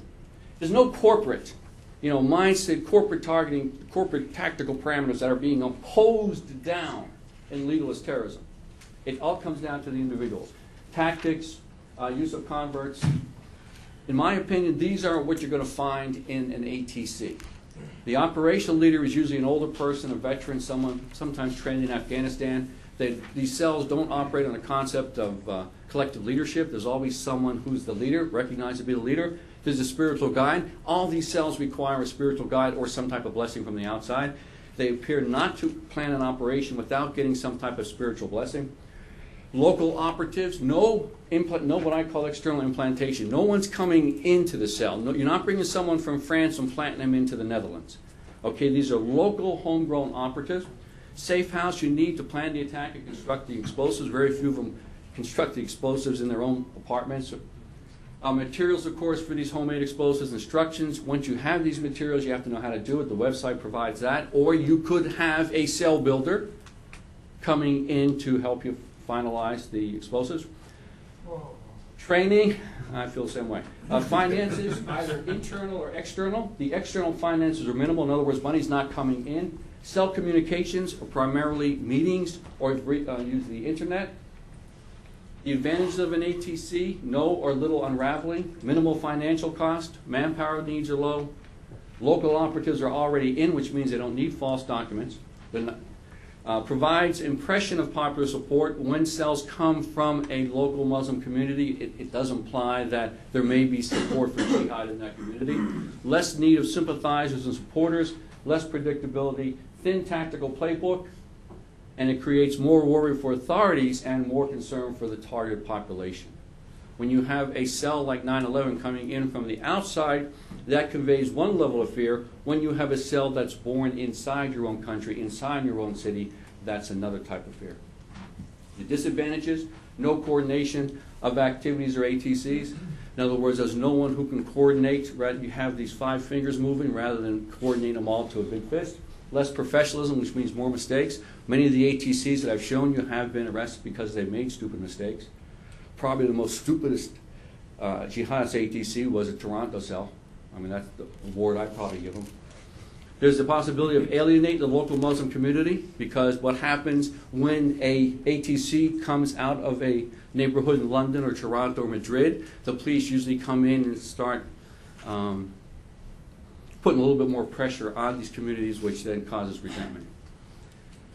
There's no corporate, mindset, corporate targeting, corporate tactical parameters that are being imposed down in legalist terrorism. It all comes down to the individuals. Tactics, use of converts. In my opinion, these are what you're going to find in an ATC. The operational leader is usually an older person, a veteran, someone sometimes trained in Afghanistan. These cells don't operate on a concept of collective leadership. There's always someone who's the leader, recognized to be the leader. There's a spiritual guide. All these cells require a spiritual guide or some type of blessing from the outside. They appear not to plan an operation without getting some type of spiritual blessing. Local operatives, no what I call external implantation. No one's coming into the cell. No, you're not bringing someone from France and planting them into the Netherlands. Okay, these are local homegrown operatives. Safe house you need to plan the attack and construct the explosives. Very few of them construct the explosives in their own apartments. Materials, of course, for these homemade explosives, instructions. Once you have these materials, you have to know how to do it. The website provides that. Or you could have a cell builder coming in to help you finalize the explosives. Training, I feel the same way. Finances, either internal or external. The external finances are minimal. In other words, money's not coming in. Cell communications are primarily meetings or use the internet. The advantages of an ATC, no or little unraveling, minimal financial cost, manpower needs are low, local operatives are already in, which means they don't need false documents. Provides impression of popular support. When cells come from a local Muslim community, it does imply that there may be support for jihad in that community. Less need of sympathizers and supporters, less predictability, thin tactical playbook, and it creates more worry for authorities and more concern for the target population. When you have a cell like 9/11 coming in from the outside, that conveys one level of fear. When you have a cell that's born inside your own country, inside your own city, that's another type of fear. The disadvantages, no coordination of activities or ATCs. In other words, there's no one who can coordinate. Right? You have these 5 fingers moving rather than coordinate them all to a big fist. Less professionalism, which means more mistakes. Many of the ATCs that I've shown you have been arrested because they made stupid mistakes. Probably the most stupidest jihadist ATC was a Toronto cell. I mean, that's the award I'd probably give them. There's the possibility of alienating the local Muslim community, because what happens when a ATC comes out of a neighborhood in London or Toronto or Madrid, the police usually come in and start putting a little bit more pressure on these communities, which then causes resentment.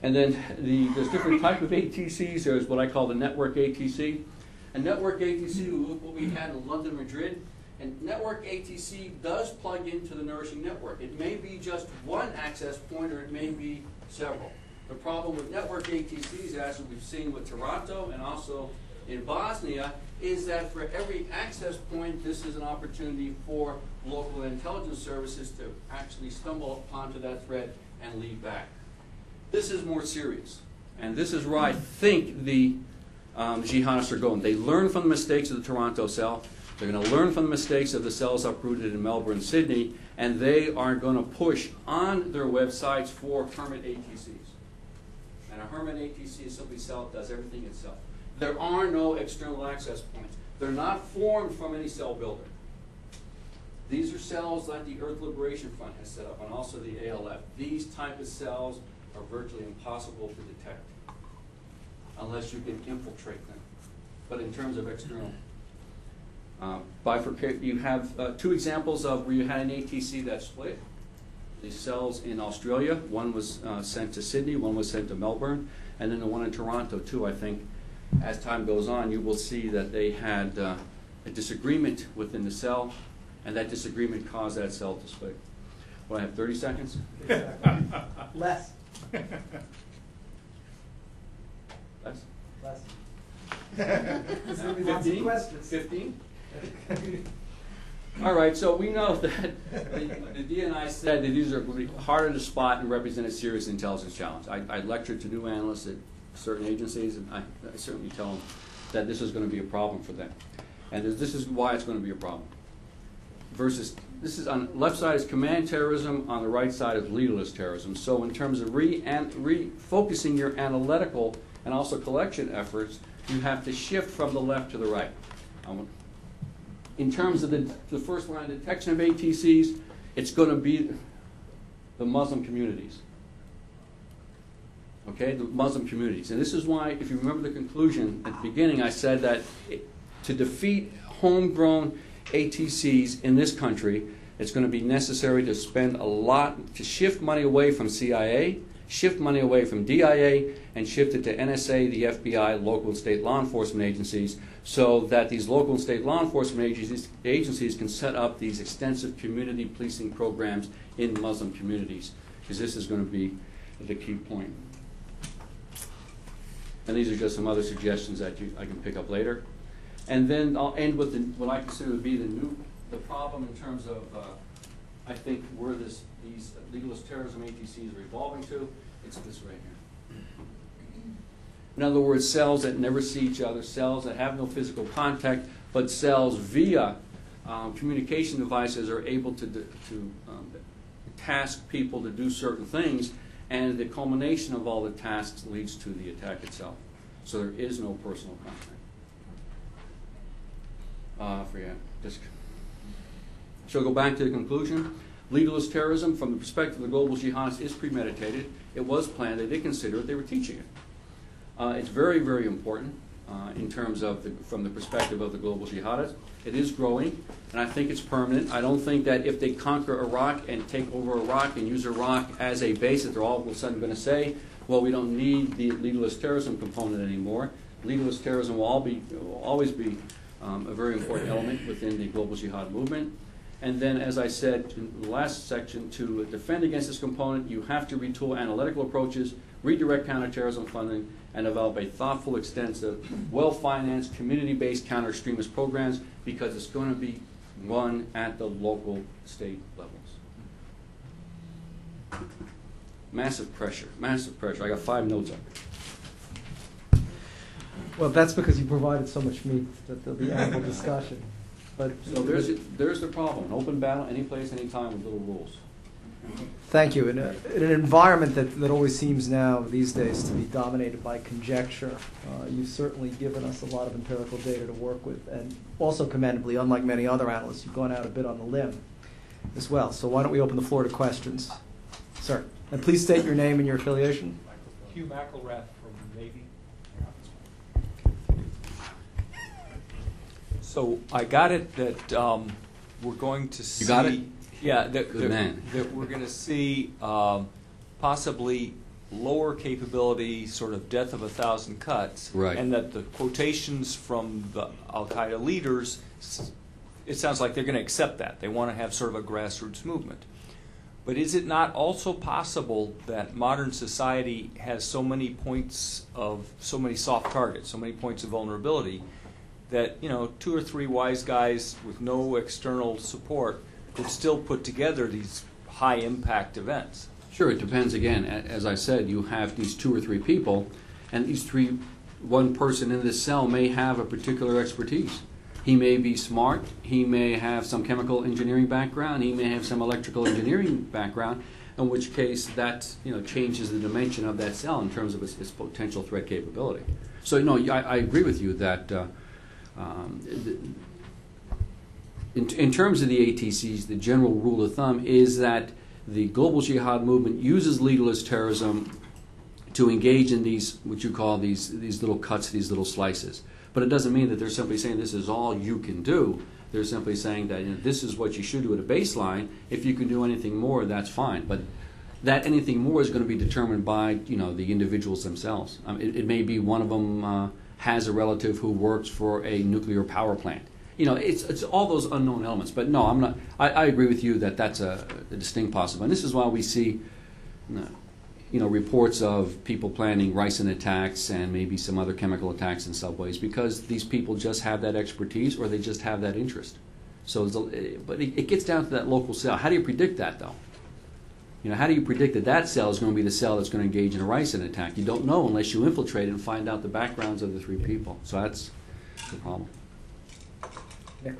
And then there's different type of ATCs. There's what I call the network ATC. A network ATC, look what we had in London, Madrid. And network ATC does plug into the nourishing network. It may be just one access point, or it may be several. The problem with network ATCs, as we've seen with Toronto and also in Bosnia, is that for every access point, this is an opportunity for local intelligence services to actually stumble onto that threat and lead back. This is more serious, and this is where I think the jihadists are going. They learn from the mistakes of the Toronto cell. They're going to learn from the mistakes of the cells uprooted in Melbourne, Sydney, and they are going to push on their websites for hermit ATCs. And a hermit ATC is simply cell that does everything itself. There are no external access points. They're not formed from any cell builder. These are cells that the Earth Liberation Front has set up, and also the ALF. These type of cells are virtually impossible to detect unless you can infiltrate them. But in terms of external bifurcate, you have 2 examples of where you had an ATC that split. The cells in Australia, one was sent to Sydney, one was sent to Melbourne, and then the one in Toronto too. I think as time goes on, you will see that they had a disagreement within the cell, and that disagreement caused that cell to split. Well, I have 30 seconds? Less. Less? 15? 15? All right, so we know that the DNI said that these are harder to spot and represent a serious intelligence challenge. I lectured to new analysts at certain agencies, and I certainly tell them that this is going to be a problem for them. And this is why it's going to be a problem. Versus, this is on the left side is command terrorism, on the right side is leaderless terrorism. So in terms of refocusing your analytical and also collection efforts, you have to shift from the left to the right. In terms of the first line of detection of ATCs, it's going to be the Muslim communities. Okay, the Muslim communities. And this is why, if you remember the conclusion at the beginning, I said that to defeat homegrown ATCs in this country, it's going to be necessary to spend a lot, to shift money away from CIA, shift money away from DIA, and shift it to NSA, the FBI, local and state law enforcement agencies, so that these local and state law enforcement agencies can set up these extensive community policing programs in Muslim communities, because this is going to be the key point. And these are just some other suggestions that I can pick up later. And then I'll end with what I consider to be the problem in terms of, I think, where these legalist terrorism ATCs are evolving to. It's this right here. In other words, cells that never see each other, cells that have no physical contact, but cells via communication devices are able to task people to do certain things, and the culmination of all the tasks leads to the attack itself. So there is no personal contact. Forget. Shall go back to the conclusion. Legalist terrorism, from the perspective of the global jihadists, is premeditated. It was planned. They did consider it. They were teaching it. It's very, very important in terms of from the perspective of the global jihadists. It is growing, and I think it's permanent. I don't think that if they conquer Iraq and take over Iraq and use Iraq as a base, that they're all of a sudden going to say, well, we don't need the legalist terrorism component anymore. Legalist terrorism will always be a very important element within the global jihad movement. And then, as I said in the last section, to defend against this component, you have to retool analytical approaches, redirect counterterrorism funding, and develop a thoughtful, extensive, well-financed, community-based counter-extremist programs, because it's going to be run at the local state levels. Massive pressure, massive pressure. I got 5 notes up. Well, that's because you provided so much meat that there'll be ample discussion. But so there's the problem. An open battle, any place, any time, with little rules. Thank you. In an environment that always seems now these days to be dominated by conjecture, you've certainly given us a lot of empirical data to work with, and also commendably, unlike many other analysts, you've gone out a bit on the limb as well. So why don't we open the floor to questions? Sir, and please state your name and your affiliation. Hugh McElrath from Navy. So I got it that we're going to see. You got it? Yeah, Good man. that we're going to see possibly lower capability, sort of death of a thousand cuts, right. And that the quotations from the Al-Qaeda leaders, it sounds like they're going to accept that. They want to have sort of a grassroots movement. But is it not also possible that modern society has so many soft targets, so many points of vulnerability, that 2 or 3 wise guys with no external support could still put together these high-impact events? Sure, it depends. Again, as I said, you have these 2 or 3 people, and one person in this cell may have a particular expertise. He may be smart, he may have some chemical engineering background, he may have some electrical engineering background, in which case that changes the dimension of that cell in terms of its potential threat capability. So I agree with you that in terms of the ATCs, the general rule of thumb is that the global jihad movement uses legalist terrorism to engage in these, what you call these little cuts, these little slices. But it doesn't mean that they're simply saying this is all you can do. They're simply saying that this is what you should do at a baseline. If you can do anything more, that's fine. But that anything more is going to be determined by the individuals themselves. It may be one of them has a relative who works for a nuclear power plant. It's all those unknown elements. But no, I'm not. I agree with you that that's a distinct possibility. And this is why we see, reports of people planning ricin attacks and maybe some other chemical attacks in subways, because these people just have that expertise or they just have that interest. So, but it gets down to that local cell. How do you predict that, though? How do you predict that cell is going to be the cell that's going to engage in a ricin attack? You don't know unless you infiltrate it and find out the backgrounds of the 3 people. So that's the problem. Nick.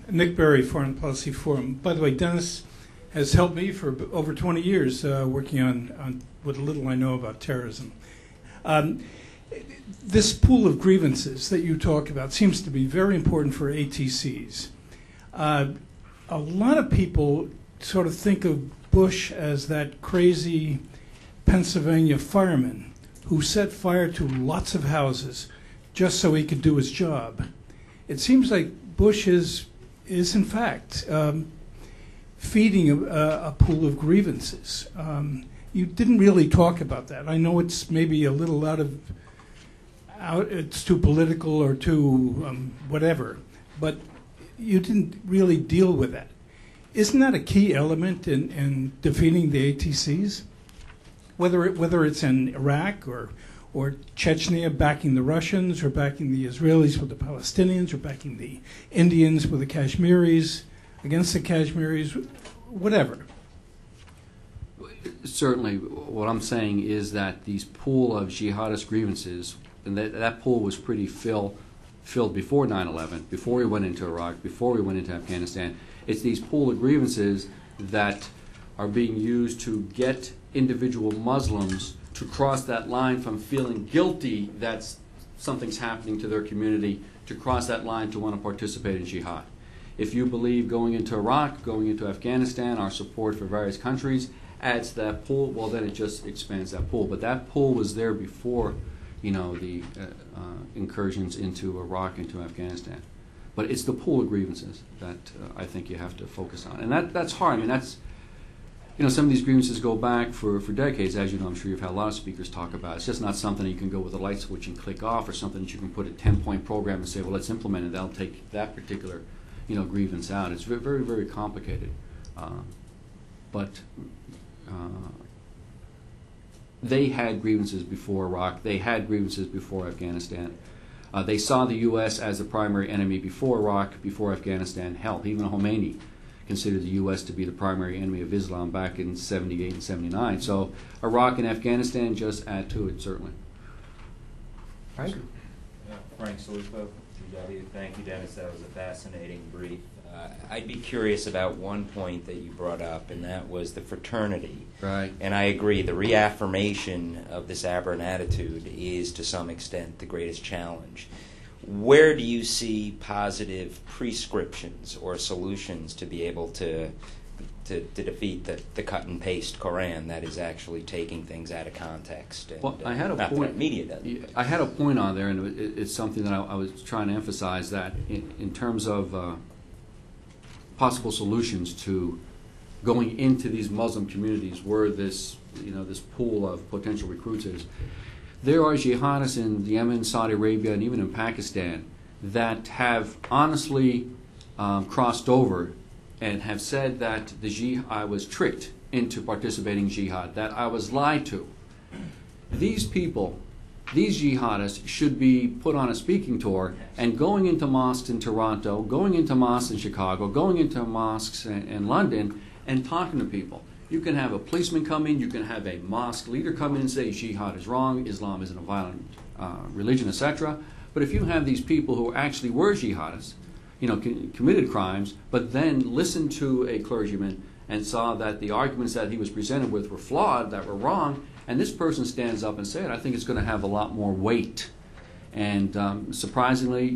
Nick Berry, Foreign Policy Forum. By the way, Dennis has helped me for over 20 years working on what little I know about terrorism. This pool of grievances that you talk about seems to be very important for ATCs. A lot of people sort of think of Bush as that crazy Pennsylvania fireman who set fire to lots of houses just so he could do his job. It seems like Bush is in fact feeding a pool of grievances. You didn't really talk about that. I know it's maybe a little it's too political or too whatever, but you didn't really deal with that. isn't that a key element in defeating the ATCs? Whether it's in Iraq or Chechnya backing the Russians, or backing the Israelis with the Palestinians, or backing the Indians with the Kashmiris, against the Kashmiris, whatever. Certainly, what I'm saying is that these pool of jihadist grievances, and that pool was pretty filled before 9/11, before we went into Iraq, before we went into Afghanistan. It's these pool of grievances that are being used to get individual Muslims to cross that line from feeling guilty that something's happening to their community, to cross that line to want to participate in jihad. If you believe going into Iraq, going into Afghanistan, our support for various countries adds to that pool, well, then it just expands that pool. But that pool was there before, the incursions into Iraq, into Afghanistan. But it's the pool of grievances that I think you have to focus on. And that's hard. I mean, that's, some of these grievances go back for decades. As you know, I'm sure you've had a lot of speakers talk about. It's just not something that you can go with a light switch and click off, or something that you can put a 10-point program and say, well, let's implement it. That'll take that particular, grievance out. It's very, very complicated. But they had grievances before Iraq. They had grievances before Afghanistan. They saw the U.S. as the primary enemy before Iraq, before Afghanistan. Hell, even Khomeini considered the U.S. to be the primary enemy of Islam back in 78 and 79. So Iraq and Afghanistan just add to it, certainly. Frank? Frank Solifo, GW. Thank you, Dennis. That was a fascinating brief. I'd be curious about one point that you brought up, and that was the fraternity. Right. And I agree, the reaffirmation of this aberrant attitude is, to some extent, the greatest challenge. Where do you see positive prescriptions or solutions to be able to defeat the cut and paste Quran that is actually taking things out of context? And, well, I had a point. That media does. I had a point on there, and it's something that I was trying to emphasize, that in terms of possible solutions to going into these Muslim communities where this pool of potential recruits is. There are jihadists in Yemen, Saudi Arabia, and even in Pakistan that have honestly crossed over and have said that I was tricked into participating in jihad, that I was lied to. These people, these jihadists, should be put on a speaking tour and going into mosques in Toronto, going into mosques in Chicago, going into mosques in London, and talking to people. You can have a policeman come in, you can have a mosque leader come in and say jihad is wrong, Islam isn't a violent religion, etc. But if you have these people who actually were jihadists, committed crimes, but then listened to a clergyman and saw that the arguments that he was presented with were flawed, that were wrong, and this person stands up and says it, I think it's going to have a lot more weight. And surprisingly,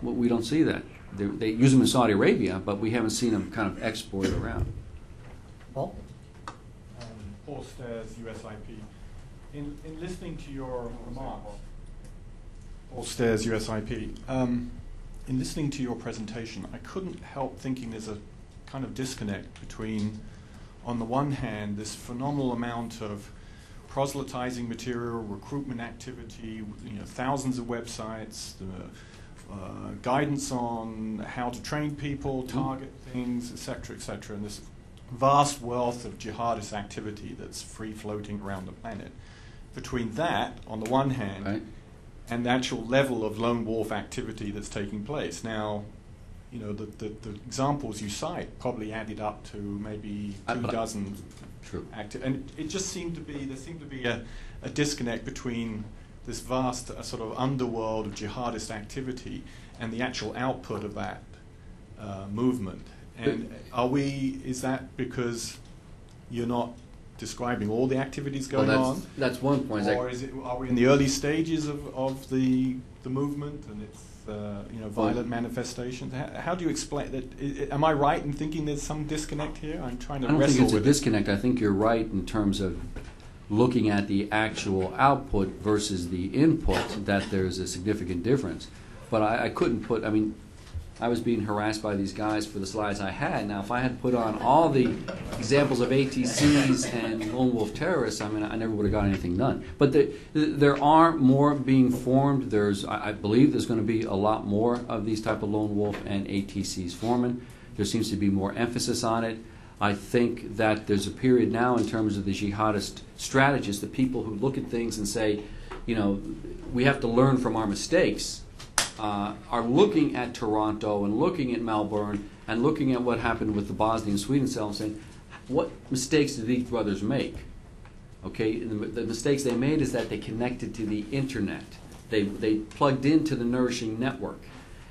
we don't see that. They use them in Saudi Arabia, but we haven't seen them kind of exported around. Paul? Paul Stairs, USIP. In listening to your remarks, Paul Stairs, USIP. In listening to your presentation, I couldn't help thinking there's a kind of disconnect between, on the one hand, this phenomenal amount of proselytizing material, recruitment activity, thousands of websites, guidance on how to train people, target things, etc., and this vast wealth of jihadist activity that's free floating around the planet. Between that, on the one hand, right, and the actual level of lone wolf activity that's taking place. Now, the examples you cite probably added up to maybe 24 active, and it just seemed to be a disconnect between this vast sort of underworld of jihadist activity and the actual output of that movement. And is that because you're not describing all the activities going on? That's one point. Or are we in the early stages of the movement and its violent manifestations? How do you explain that? Am I right in thinking there's some disconnect here? I'm trying to wrestle with it. I don't think it's a disconnect. I think you're right in terms of looking at the actual output versus the input, that there's a significant difference. But I couldn't put, I was being harassed by these guys for the slides I had. Now, if I had put on all the examples of ATCs and lone wolf terrorists, I never would have got anything done. But there are more being formed. I believe there's going to be a lot more of these type of lone wolf and ATCs forming. There seems to be more emphasis on it. I think that there's a period now in terms of the jihadist strategists, the people who look at things and say, you know, we have to learn from our mistakes, are looking at Toronto and looking at Melbourne and looking at what happened with the Bosnian and Sweden cell and saying, what mistakes did these brothers make? Okay, the mistakes they made is that they connected to the internet. They plugged into the nourishing network.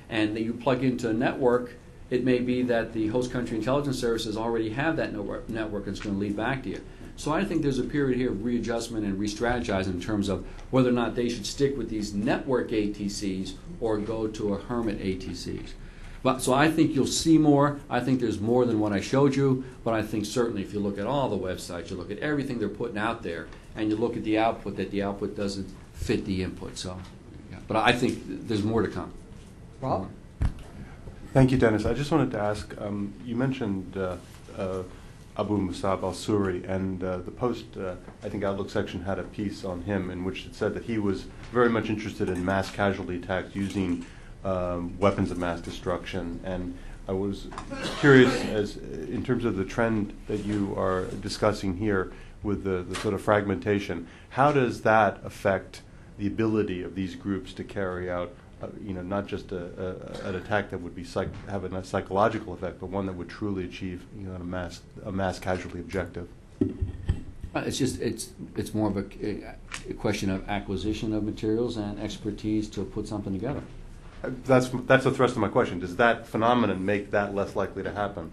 And that you plug into a network, it may be that the host country intelligence services already have that network and it's going to lead back to you. So I think there's a period here of readjustment and re-strategizing in terms of whether or not they should stick with these network ATCs or go to a hermit ATCs. But, so I think you'll see more. I think there's more than what I showed you, but I think certainly if you look at all the websites, you look at everything they're putting out there, and you look at the output, that the output doesn't fit the input. So, yeah. But I think there's more to come. Rob? Thank you, Dennis. I just wanted to ask, you mentioned Abu Musab al-Suri, and the Post, I think, Outlook section had a piece on him in which it said that he was very much interested in mass casualty attacks using weapons of mass destruction. And I was curious, as in terms of the trend that you are discussing here with the sort of fragmentation, how does that affect the ability of these groups to carry out not just an attack that would be have a psychological effect, but one that would truly achieve a mass casualty objective? It's more of a question of acquisition of materials and expertise to put something together. That's the thrust of my question. Does that phenomenon make that less likely to happen?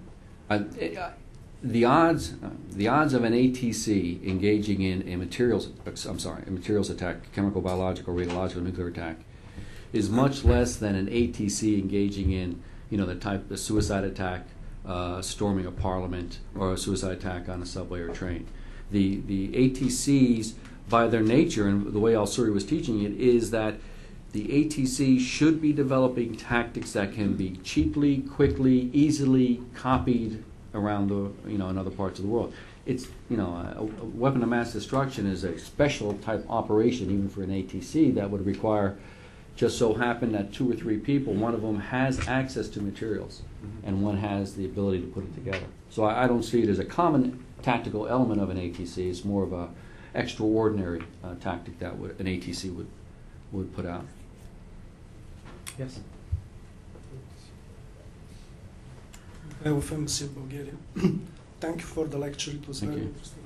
The odds of an ATC engaging in a materials attack, chemical, biological, radiological, nuclear attack, is much less than an ATC engaging in, the type of suicide attack, storming a parliament, or a suicide attack on a subway or train. The ATCs, by their nature, and the way al-Suri was teaching it, is that the ATC should be developing tactics that can be cheaply, quickly, easily copied around in other parts of the world. It's a weapon of mass destruction is a special type operation, even for an ATC, that would require. Just so happen that 2 or 3 people, one of them has access to materials, and one has the ability to put it together. So I don't see it as a common tactical element of an ATC. It's more of a extraordinary tactic that an ATC would put out. Yes. I am from Bulgaria. Thank you for the lecture. It was very interesting.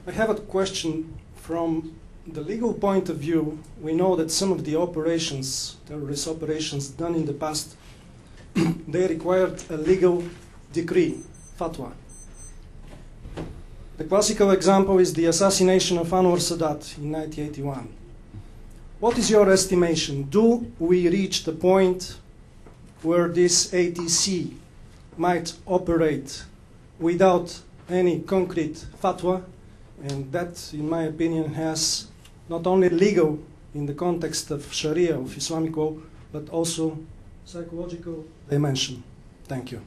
I have a question from the legal point of view. We know that some of the terrorist operations done in the past, they required a legal decree, fatwa. The classical example is the assassination of Anwar Sadat in 1981. What is your estimation? Do we reach the point where this ATC might operate without any concrete fatwa? And that, in my opinion, has not only legal in the context of Sharia, of Islamic law, but also psychological dimension. Thank you.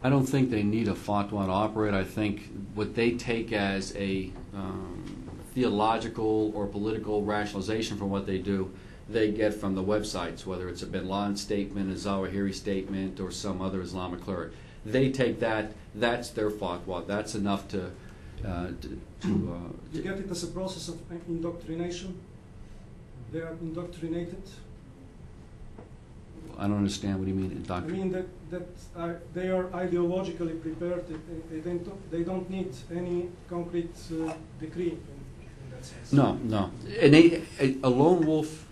I don't think they need a fatwa to operate. I think what they take as a theological or political rationalization for what they do, they get from the websites, whether it's a Bin Laden statement, a Zawahiri statement, or some other Islamic cleric. They take that's their fatwa. That's enough to you get it as a process of indoctrination? They are indoctrinated? I don't understand what you mean, I indoctrination. mean that they are ideologically prepared. They don't need any concrete decree in that sense. No. A lone wolf,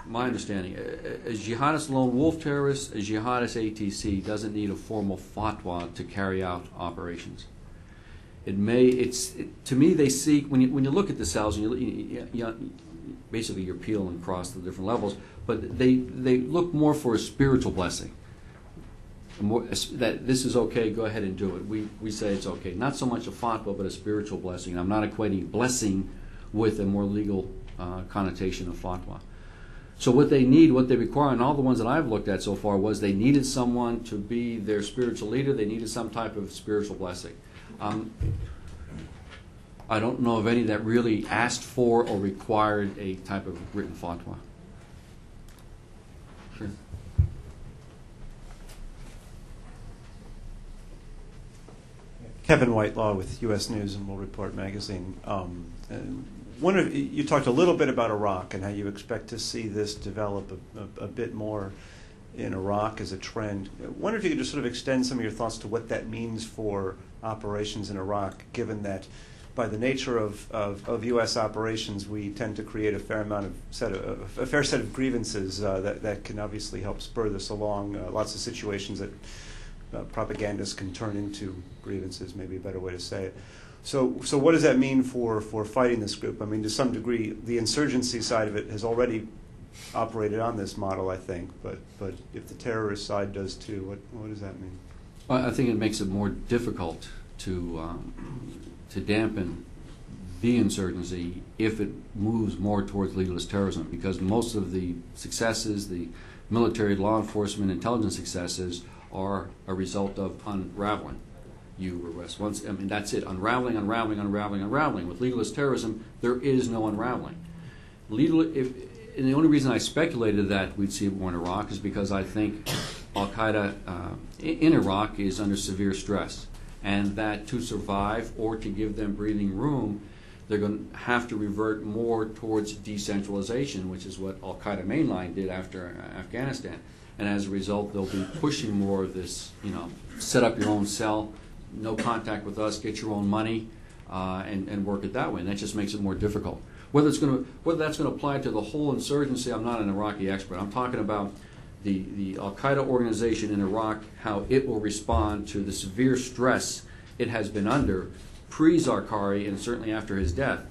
my understanding, a jihadist lone wolf terrorist, a jihadist ATC doesn't need a formal fatwa to carry out operations. To me, they seek, when you look at the cells, and basically you're peeling across the different levels, but they look more for a spiritual blessing. That this is okay, go ahead and do it. We say it's okay. Not so much a fatwa, but a spiritual blessing. And I'm not equating blessing with a more legal connotation of fatwa. So what they require, and all the ones that I've looked at so far, was they needed someone to be their spiritual leader. They needed some type of spiritual blessing. I don't know of any that really asked for or required a type of written fatwa. Sure. Kevin Whitelaw with U.S. News and World Report magazine. You talked a little bit about Iraq and how you expect to see this develop a bit more in Iraq as a trend. I wonder if you could just sort of extend some of your thoughts to what that means for operations in Iraq, given that by the nature of U.S. operations, we tend to create a fair set of grievances that can obviously help spur this along. Lots of situations that propagandists can turn into grievances, maybe a better way to say it. So what does that mean for fighting this group? I mean, to some degree, the insurgency side of it has already operated on this model, I think. But if the terrorist side does too, what does that mean? Well, I think it makes it more difficult to dampen the insurgency if it moves more towards legalist terrorism, because most of the successes, the military, law enforcement, intelligence successes, are a result of unraveling. You arrest once, I mean, that's it, unraveling. With legalist terrorism, there is no unraveling. And the only reason I speculated that we'd see it more in Iraq is because I think Al-Qaeda in Iraq is under severe stress, and that to survive or to give them breathing room, they're going to have to revert more towards decentralization, which is what Al-Qaeda mainline did after Afghanistan. And as a result, they'll be pushing more of this, set up your own cell, no contact with us, get your own money, and work it that way. And that just makes it more difficult. Whether that's going to apply to the whole insurgency, I'm not an Iraqi expert. I'm talking about the Al-Qaeda organization in Iraq, how it will respond to the severe stress it has been under pre-Zarqawi and certainly after his death.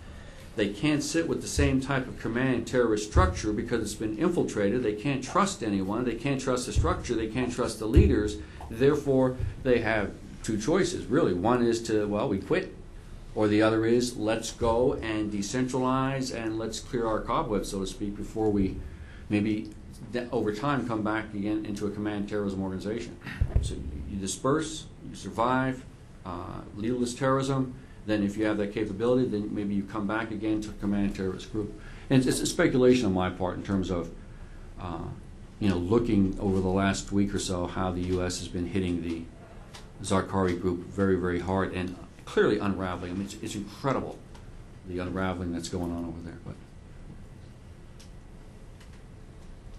They can't sit with the same type of command terrorist structure because it's been infiltrated. They can't trust anyone. They can't trust the structure. They can't trust the leaders. Therefore, they have two choices, really. One is we quit. Or the other is, let's go and decentralize and let's clear our cobwebs, so to speak, before we maybe over time come back again into a command terrorism organization. So you disperse, you survive, leaderless terrorism. Then if you have that capability, then maybe you come back again to a command terrorist group. And it's a speculation on my part in terms of, looking over the last week or so how the U.S. has been hitting the Zarqawi group very, very hard and clearly unraveling. I mean, it's incredible, the unraveling that's going on over there. But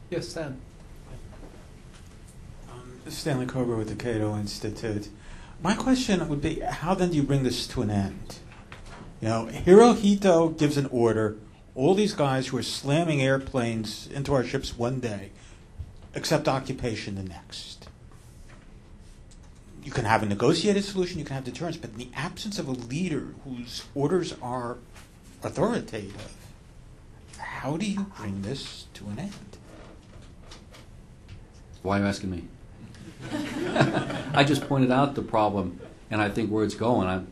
Yes, Stan. Stanley Kober with the Cato Institute. My question would be, how then do you bring this to an end? Hirohito gives an order. All these guys who are slamming airplanes into our ships one day accept occupation the next. You can have a negotiated solution, you can have deterrence, but in the absence of a leader whose orders are authoritative, how do you bring this to an end? why are you asking me? I just pointed out the problem, and I think where it's going. I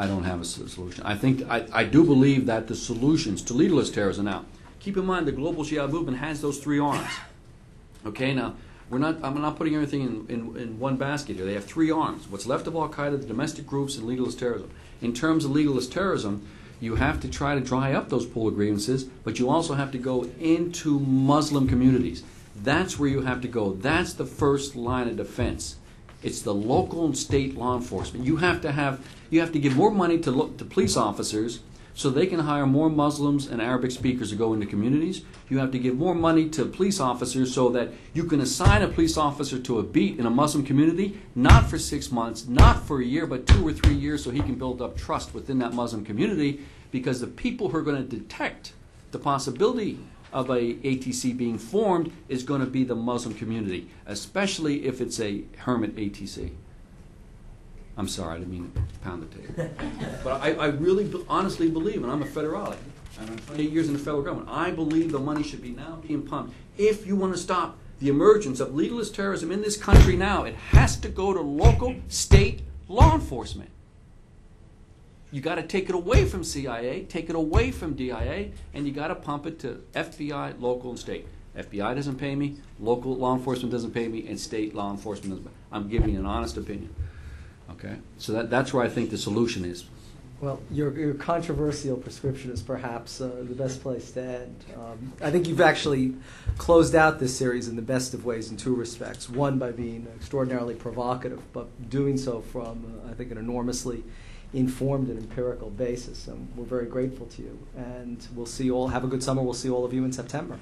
don't have a solution. I do believe that the solutions to leaderless terrorism. Now, keep in mind the global Jihad movement has those three arms. Okay, now I'm not putting everything in one basket here. They have three arms. What's left of Al Qaeda, the domestic groups, and legalist terrorism. In terms of legalist terrorism, you have to try to dry up those pool of grievances, but you also have to go into Muslim communities. That's where you have to go. That's the first line of defense. It's the local and state law enforcement. You have to give more money to police officers so they can hire more Muslims and Arabic speakers to go into communities. You have to give more money to police officers so that you can assign a police officer to a beat in a Muslim community, not for 6 months, not for a year, but 2 or 3 years, so he can build up trust within that Muslim community, because the people who are going to detect the possibility of a ATC being formed is going to be the Muslim community, especially if it's a hermit ATC. I'm sorry, I didn't mean to pound the table. But I really honestly believe, and I'm a federale, and I'm 28 years in the federal government, I believe the money should be now being pumped. If you want to stop the emergence of legalist terrorism in this country now, it has to go to local, state law enforcement. You got to take it away from CIA, take it away from DIA, and you got to pump it to FBI, local, and state. FBI doesn't pay me, local law enforcement doesn't pay me, and state law enforcement doesn't pay me. I'm giving you an honest opinion. Okay, so that's where I think the solution is. Well, your controversial prescription is perhaps the best place to end. I think you've actually closed out this series in the best of ways in two respects. One, by being extraordinarily provocative, but doing so from, I think, an enormously informed and empirical basis. And we're very grateful to you. And we'll see you all. Have a good summer. We'll see all of you in September.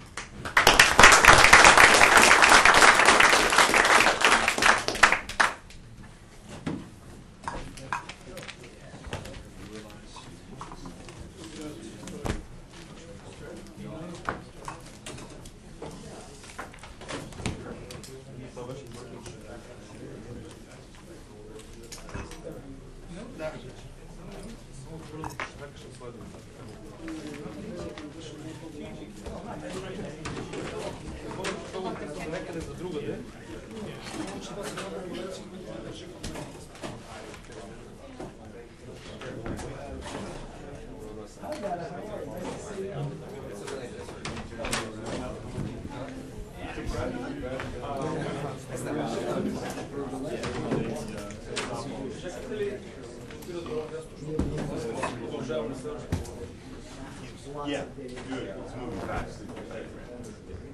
Yeah, good. It's moving fast.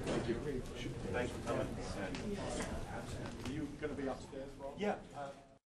Thank you. Thanks for coming. Are you going to be upstairs, Rob? Yeah.